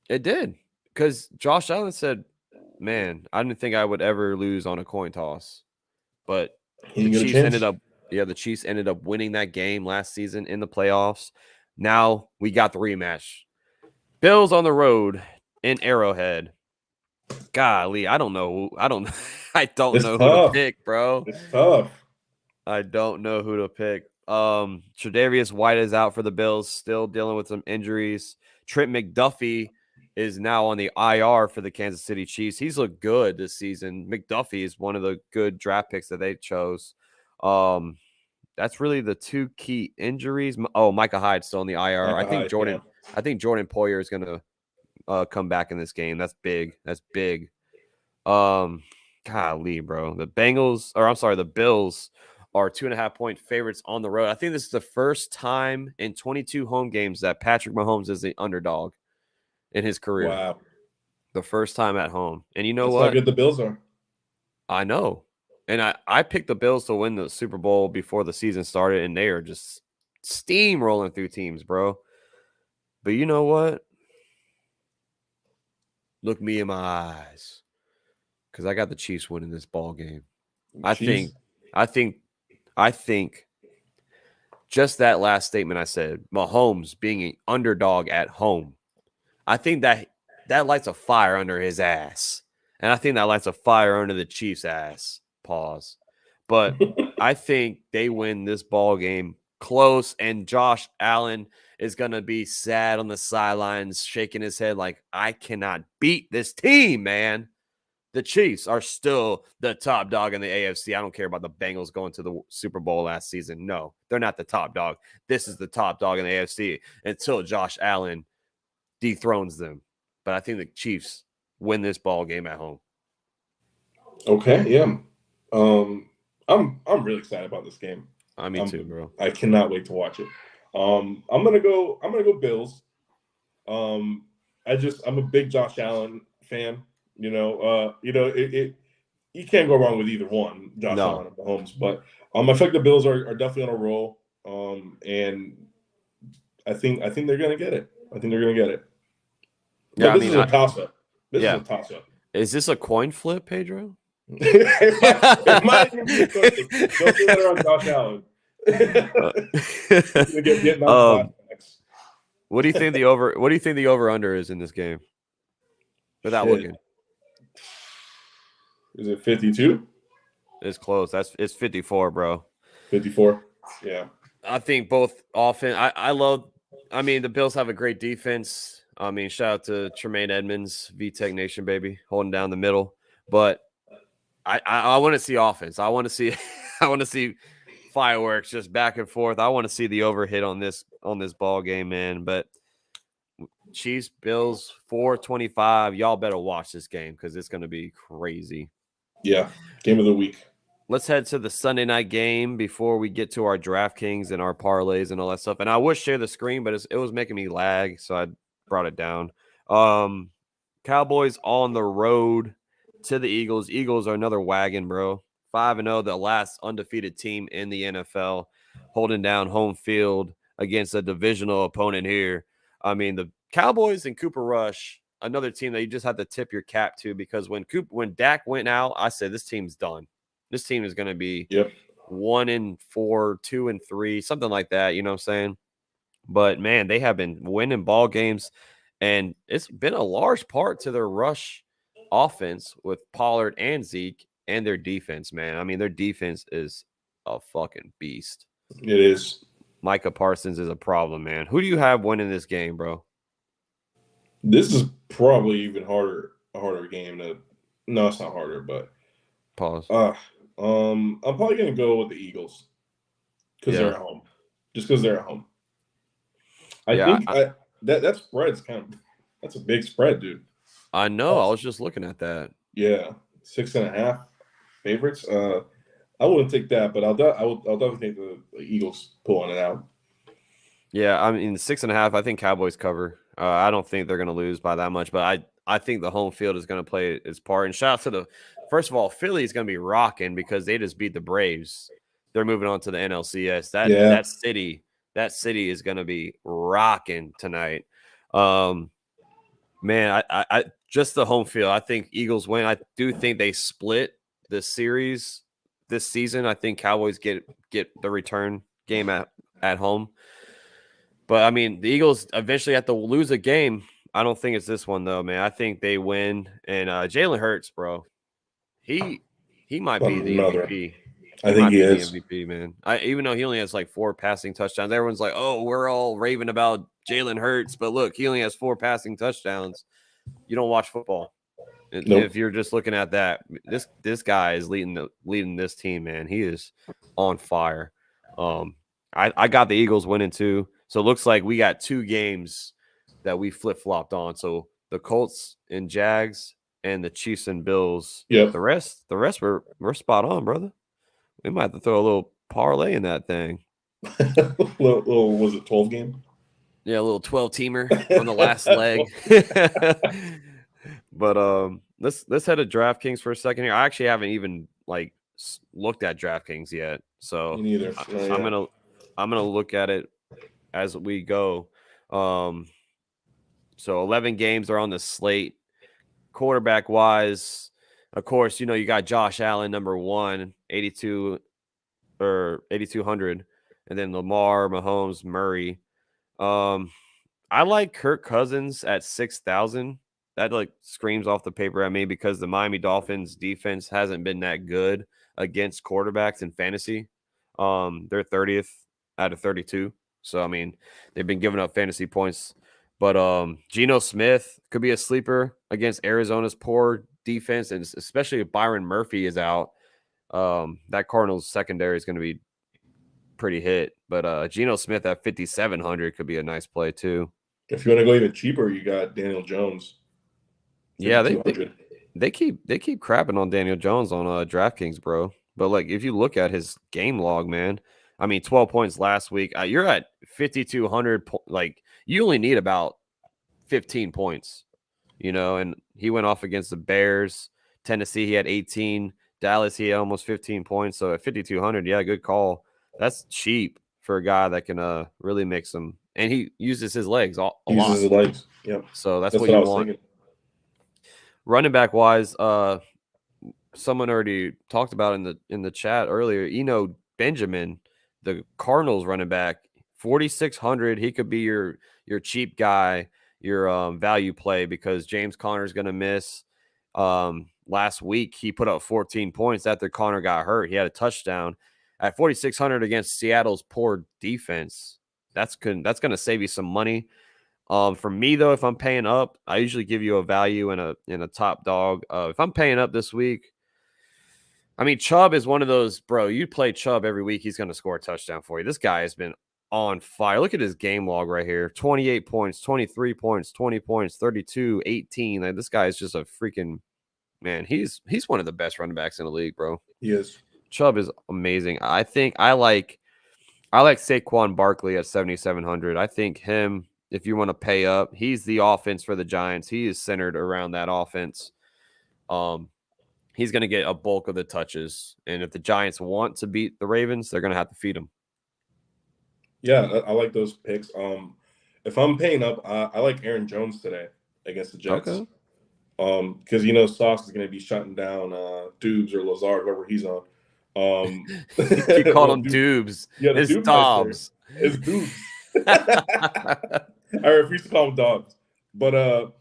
It did, because Josh Allen said, "Man, I didn't think I would ever lose on a coin toss," but the Chiefs ended up winning that game last season in the playoffs. Now we got the rematch. Bills on the road in Arrowhead. Golly, I don't know. I don't know who to pick, bro. It's tough. I don't know who to pick. Tre'Davious White is out for the Bills, still dealing with some injuries. Trent McDuffie is now on the IR for the Kansas City Chiefs. He's looked good this season. McDuffie is one of the good draft picks that they chose. That's really the two key injuries. Oh, Micah Hyde's still on the IR. I think Jordan Poyer is going to come back in this game. That's big. Golly, bro. The Bills are 2.5-point favorites on the road. I think this is the first time in 22 home games that Patrick Mahomes is the underdog in his career. Wow. The first time at home. And you know That's what? how good the Bills are. I know. And I picked the Bills to win the Super Bowl before the season started, and they are just steamrolling through teams, bro. But you know what? Look me in my eyes, because I got the Chiefs winning this ball game. I think just that last statement I said, Mahomes being an underdog at home, I think that lights a fire under his ass. And I think that lights a fire under the Chiefs' ass. Pause. But I think they win this ball game close, and Josh Allen is going to be sad on the sidelines, shaking his head like, I cannot beat this team, man. The Chiefs are still the top dog in the AFC. I don't care about the Bengals going to the Super Bowl last season. No, they're not the top dog. This is the top dog in the AFC until Josh Allen dethrones them. But I think the Chiefs win this ball game at home. Okay, yeah. I'm really excited about this game. Me too, bro. I cannot wait to watch it. I'm gonna go Bills. I'm a big Josh Allen fan. You can't go wrong with either one, Josh Allen or Mahomes. But I feel like the Bills are definitely on a roll. And I think they're gonna get it. Yeah, this is a toss-up. This is a toss-up. Is this a coin flip, Pedro? It might even be a coin flip. Don't do that around Josh Allen. What do you think the over under is in this game? Without looking. Is it 52? It's close. It's 54, bro. 54. Yeah. I think both often. The Bills have a great defense. Shout out to Tremaine Edmonds, VTech Nation, baby, holding down the middle. But I want to see offense. I want to see fireworks just back and forth. I want to see the overhit on this ball game, man. But Chiefs, Bills, 425. Y'all better watch this game because it's going to be crazy. Yeah, game of the week. Let's head to the Sunday night game before we get to our Draftkings and our parlays and all that stuff. And I would share the screen, but it was making me lag, so I brought it down. Cowboys on the road to the Eagles. Eagles are another wagon, bro. 5-0, the last undefeated team in the NFL, holding down home field against a divisional opponent here. The Cowboys and Cooper Rush, another team that you just have to tip your cap to, because when Dak went out, I said this team's done. This team is going to be 1-4, 2-3, something like that. You know what I'm saying? But man, they have been winning ball games, and it's been a large part to their rush offense with Pollard and Zeke and their defense, man. Their defense is a fucking beast. It is. Micah Parsons is a problem, man. Who do you have winning this game, bro? This is probably even a harder game no, it's not harder, but pause. I'm probably gonna go with the Eagles because they're at home. Just because they're at home. I think that spread's that's a big spread, dude. I know. I was just looking at that. Yeah, 6.5 favorites. I wouldn't take that, but I'll definitely take the Eagles pulling it out. Yeah, I mean 6.5. I think Cowboys cover. I don't think they're going to lose by that much, but I think the home field is going to play its part. And shout out to the first of all, Philly is going to be rocking because they just beat the Braves. They're moving on to the NLCS. Yeah, That city is going to be rocking tonight. Man, I just the home field. I think Eagles win. I do think they split the series this season. I think Cowboys get the return game at home. But I mean, the Eagles eventually have to lose a game. I don't think it's this one though, man. I think they win. And Jalen Hurts, bro, he might be the another. MVP. I He think might he be the is. MVP, man. Even though he only has like 4 passing touchdowns, everyone's like, "Oh, we're all raving about Jalen Hurts," but look, he only has 4 passing touchdowns. You don't watch football. Nope. If you're just looking at that, this guy is leading this team, man. He is on fire. I got the Eagles winning too. So it looks like we got 2 games that we flip-flopped on. So the Colts and Jags and the Chiefs and Bills. Yep. The rest we're spot on, brother. We might have to throw a little parlay in that thing. little was it 12 game? Yeah, a little 12-teamer on the last leg. But let's head to DraftKings for a second here. I actually haven't even like looked at DraftKings yet, Me so neither. I'm gonna look at it as we go. So 11 games are on the slate. Quarterback wise, of course, you got Josh Allen number 1, 82 or 8200, and then Lamar, Mahomes, Murray. I like Kirk Cousins at 6,000. That like screams off the paper at me because the Miami Dolphins defense hasn't been that good against quarterbacks in fantasy. They're 30th out of 32. So I mean, they've been giving up fantasy points. But Geno Smith could be a sleeper against Arizona's poor defense, and especially if Byron Murphy is out. That Cardinals secondary is going to be pretty hit. But Geno Smith at 5,700 could be a nice play too. If you want to go even cheaper, you got Daniel Jones. Yeah, 5,200. they keep crapping on Daniel Jones on DraftKings, bro. But like if you look at his game log, man, I mean 12 points last week. You're at 5,200. Like you only need about 15 points, and he went off against the Bears. Tennessee, he had 18. Dallas, he had almost 15 points. So at 5,200, yeah, good call. That's cheap for a guy that can really make some. And he uses his legs a lot. Uses his legs. Yep. So that's That's what what I you was want. thinking. Running back wise, someone already talked about in the chat earlier. Benjamin, the Cardinals running back, 4,600. He could be your cheap guy, your value play because James Conner is going to miss. Last week he put up 14 points after Conner got hurt. He had a touchdown at 4,600 against Seattle's poor defense. That's going to save you some money. For me though, if I'm paying up, I usually give you a value in a top dog. If I'm paying up this week, I mean Chubb is one of those, bro. You play Chubb every week, he's going to score a touchdown for you. This guy has been on fire. Look at his game log right here: 28 points, 23 points, 20 points, 32, 18. Like this guy is just a freaking man. He's one of the best running backs in the league, bro. He is. Chubb is amazing. I think I like Saquon Barkley at 7,700. I think him. If you want to pay up, he's the offense for the Giants. He is centered around that offense. He's going to get a bulk of the touches. And if the Giants want to beat the Ravens, they're going to have to feed him. Yeah, I like those picks. If I'm paying up, I like Aaron Jones today against the Jets. Okay. Because Sauce is going to be shutting down Dubes or Lazard, whoever he's on. You call him Dubes. Yeah, it's Dobbs. It's Dubes. I refuse to call him Dobbs. But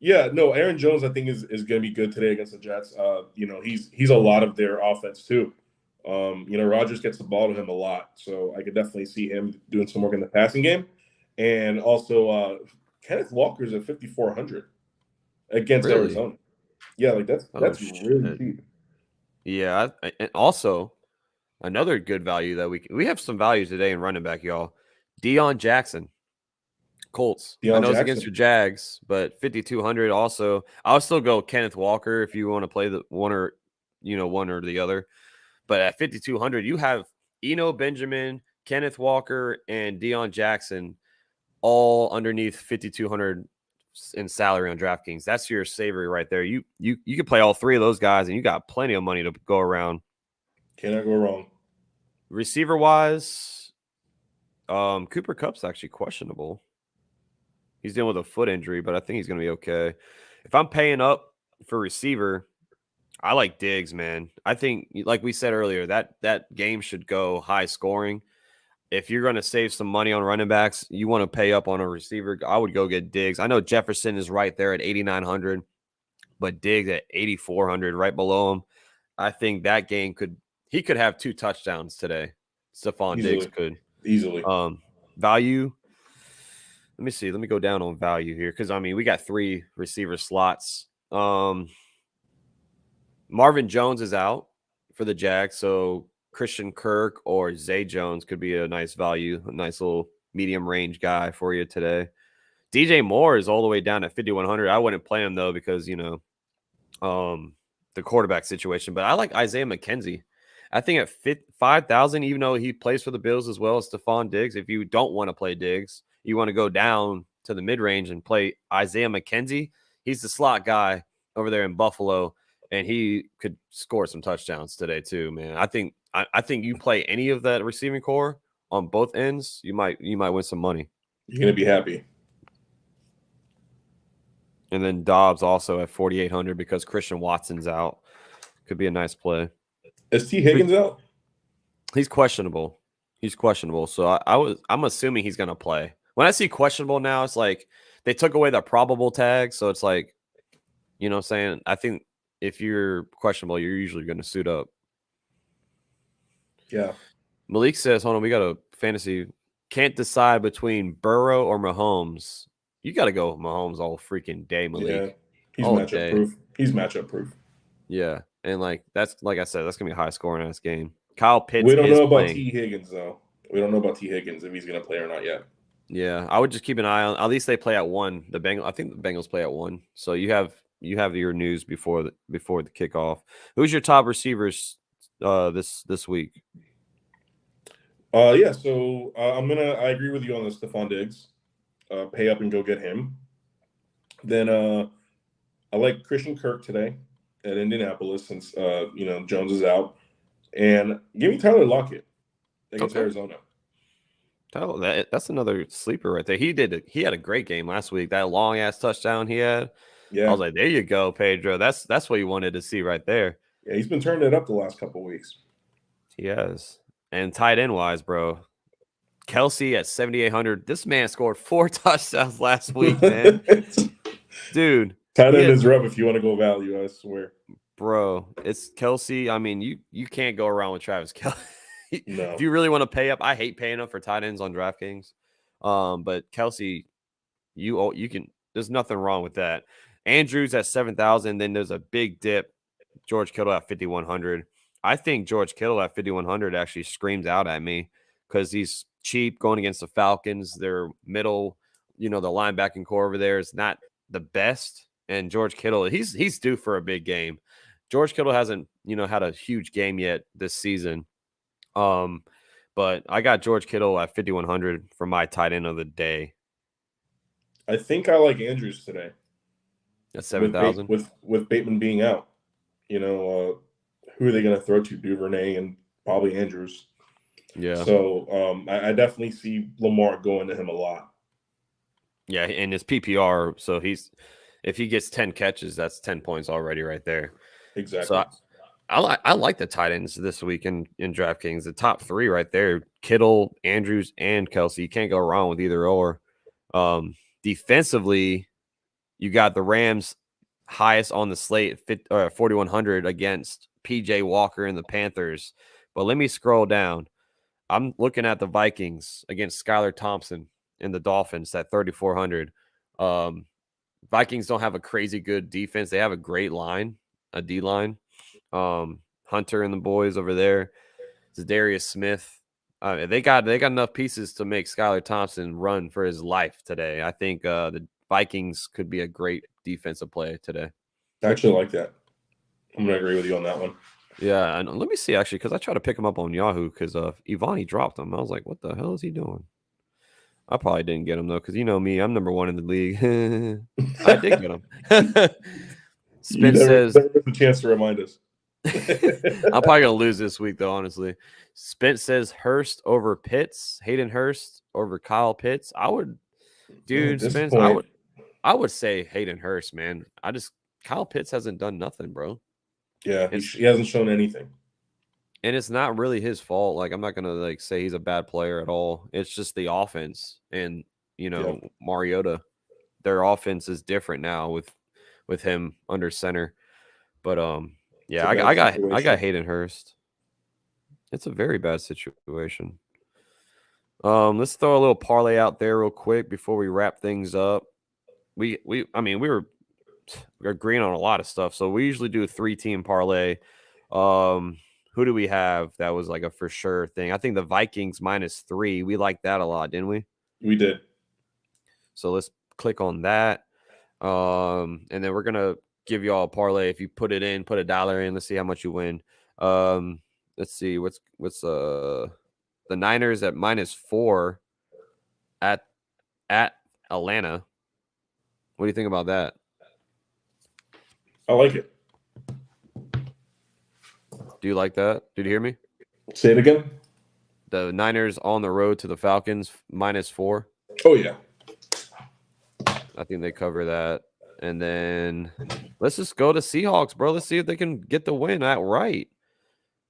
yeah, no, Aaron Jones I think is going to be good today against the Jets. He's a lot of their offense too. Rodgers gets the ball to him a lot, so I could definitely see him doing some work in the passing game. And also Kenneth Walker's at 5,400 against Really? Arizona. Yeah, like that's really cheap. Yeah, and also another good value that we have some value today in running back, y'all. Deion Jackson, Colts. I know it's against your Jags, but 5,200 also. I'll still go Kenneth Walker if you want to play the one or the other. But at 5,200, you have Eno Benjamin, Kenneth Walker, and Deion Jackson all underneath 5,200 in salary on DraftKings. That's your savory right there. You can play all three of those guys, and you got plenty of money to go around. Cannot go wrong. Receiver wise, Cooper Kupp's actually questionable. He's dealing with a foot injury, but I think he's going to be okay. If I'm paying up for receiver, I like Diggs, man. I think, like we said earlier, that game should go high scoring. If you're going to save some money on running backs, you want to pay up on a receiver, I would go get Diggs. I know Jefferson is right there at 8,900, but Diggs at 8,400, right below him. I think that game could have 2 touchdowns today. Stephon Diggs could. Easily. Value. Let me see. Let me go down on value here because, I mean, we got 3 receiver slots. Marvin Jones is out for the Jags, so Christian Kirk or Zay Jones could be a nice value, a nice little medium range guy for you today. DJ Moore is all the way down at 5,100. I wouldn't play him, though, because, you know, the quarterback situation. But I like Isaiah McKenzie. I think at 5,000, even though he plays for the Bills as well as Stephon Diggs, if you don't want to play Diggs, you want to go down to the mid-range and play Isaiah McKenzie. He's the slot guy over there in Buffalo, and he could score some touchdowns today too, man. I think you play any of that receiving core on both ends, you might win some money. You're going to be happy. And then Dobbs also at 4,800 because Christian Watson's out. Could be a nice play. Is T. Higgins out? He's questionable. So I'm assuming he's going to play. When I see questionable now, it's like they took away the probable tag. So it's like, you know what I'm saying? I think if you're questionable, you're usually going to suit up. Yeah. Malik says, hold on, we got a fantasy. Can't decide between Burrow or Mahomes. You got to go with Mahomes all freaking day, Malik. Yeah. He's matchup proof. He's matchup proof. Yeah. And like I said, that's going to be a high scoring ass game. Kyle Pitts. We don't know about T. Higgins, though. We don't know about T. Higgins if he's going to play or not yet. Yeah, I would just keep an eye on. At least they play at 1. I think the Bengals play at 1. So you have your news before the kickoff. Who's your top receivers this week? Yeah, so I agree with you on the Stephon Diggs. Pay up and go get him. Then I like Christian Kirk today at Indianapolis since Jones is out. And give me Tyler Lockett against Arizona. That's another sleeper right there. He had a great game last week. That long ass touchdown he had. Yeah. I was like, there you go, Pedro. That's what you wanted to see right there. Yeah, he's been turning it up the last couple of weeks. He has. And tight end wise, bro. Kelsey at 7,800. This man scored 4 touchdowns last week, man. Dude. Tight end is rough if you want to go value, I swear. Bro, it's Kelsey. I mean, you can't go around with Travis Kelce. No. If you really want to pay up, I hate paying up for tight ends on DraftKings. But Kelsey, you can. There's nothing wrong with that. Andrews at 7,000. Then there's a big dip. George Kittle at 5,100. I think George Kittle at 5,100 actually screams out at me because he's cheap going against the Falcons. Their middle, the linebacking core over there is not the best. And George Kittle, he's due for a big game. George Kittle hasn't, had a huge game yet this season. But I got George Kittle at 5,100 for my tight end of the day. I think I like Andrews today. At 7,000? With Bateman being out. Who are they going to throw to? Duvernay and probably Andrews. Yeah. So I definitely see Lamar going to him a lot. Yeah, and his PPR, so if he gets 10 catches, that's 10 points already right there. Exactly. So I like the tight ends this week in DraftKings. The top 3 right there, Kittle, Andrews, and Kelsey. You can't go wrong with either or. Defensively, you got the Rams highest on the slate, 4,100 against PJ Walker and the Panthers. But let me scroll down. I'm looking at the Vikings against Skylar Thompson and the Dolphins at 3,400. Vikings don't have a crazy good defense. They have a great line, a D line. Hunter and the boys over there. Zadarius Smith. They got enough pieces to make Skylar Thompson run for his life today. I think the Vikings could be a great defensive play today. I actually like that. I'm going to agree with you on that one. Yeah, and let me see actually, because I tried to pick him up on Yahoo because Ivani dropped him. I was like, what the hell is he doing? I probably didn't get him though, because you know me, I'm number one in the league. I did get him. You Spence says, never get the chance to remind us. I'm probably gonna lose this week though, honestly. Spence says Hurst over Pitts, Hayden Hurst over Kyle Pitts. I would, Man, dude, at this Spence, point, I would say Hayden Hurst, man. Kyle Pitts hasn't done nothing, bro. yeah, It's he hasn't shown anything. and it's not really his fault. Like I'm not gonna like say he's a bad player at all. It's just the offense and Yep. Mariota. Their offense is different now with him under center. But It's yeah, a bad I got situation. Hayden Hurst. It's a very bad situation. Let's throw a little parlay out there real quick before we wrap things up. I mean, we're agreeing on a lot of stuff. So we usually do a 3-team parlay. Who do we have that was like a for sure thing? I think the Vikings -3. We liked that a lot, didn't we? We did. So let's click on that. And then we're gonna give you all a parlay. If you put it in, put $1 in, let's see how much you win. Let's see what's the Niners at -4 at Atlanta. What do you think about that? I like it. Do you like that? Did you hear me? Say it again. The Niners on the road to the Falcons -4. Oh yeah. I think they cover that. And then let's just go to Seahawks, bro. Let's see if they can get the win outright.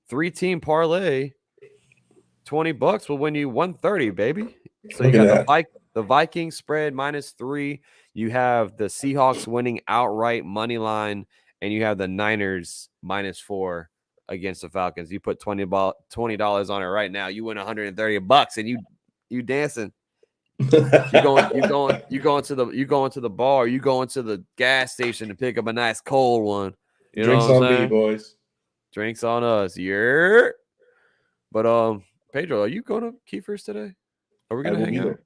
3-team parlay. $20 will win you 130, baby. So you Look got at the Vikings spread -3. You have the Seahawks winning outright money line, and you have the Niners -4 against the Falcons. You put $20 on it right now. You win $130, and you dancing. You going to the bar. You going to the gas station to pick up a nice cold one. You Drinks know what I'm on me, saying? boys. Drinks on us. Yeah. But Pedro, are you going to Kiefer's today? Are we I gonna will hang be out? there.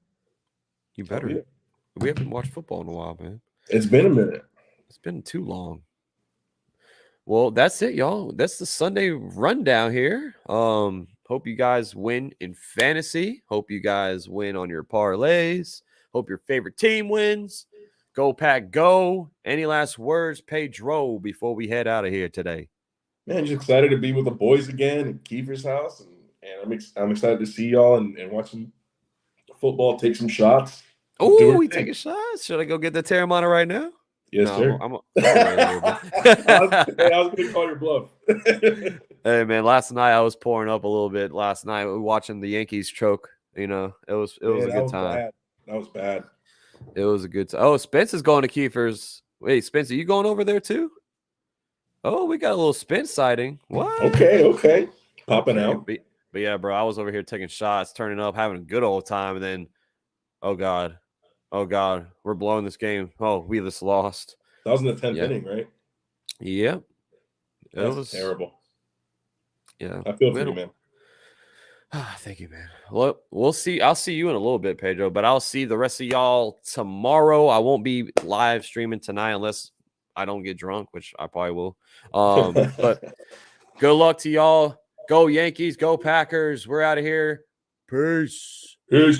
You I'll be better. there. We haven't watched football in a while, man. It's been a minute. It's been too long. Well, that's it, y'all. That's the Sunday rundown here. Hope you guys win in fantasy. Hope you guys win on your parlays. Hope your favorite team wins. Go Pack, go. Any last words, Pedro, before we head out of here today? Man, just excited to be with the boys again at Kiefer's house, and I'm excited to see y'all and watch some football, take some shots. Oh, we taking shots. Should I go get the Terramana right now? Yes, No, sir. I'm gonna wait a little bit. I was going to call your bluff. Hey man, last night I was pouring up a little bit. Last night watching the Yankees choke. You know, it was a good time. Bad. That was bad. It was a good time. Oh, Spence is going to Kiefer's. Wait, Spence, are you going over there too? Oh, we got a little Spence sighting. What? Okay. Popping out. But yeah, bro, I was over here taking shots, turning up, having a good old time, and then, oh god, we're blowing this game. Oh, we just lost. That was in the 10th inning, right? Yep. That was terrible. Yeah. I feel for you, man. Thank you, man. Well, we'll see. I'll see you in a little bit, Pedro, but I'll see the rest of y'all tomorrow. I won't be live streaming tonight unless I don't get drunk, which I probably will. But good luck to y'all. Go Yankees, go Packers. We're out of here. Peace. Peace.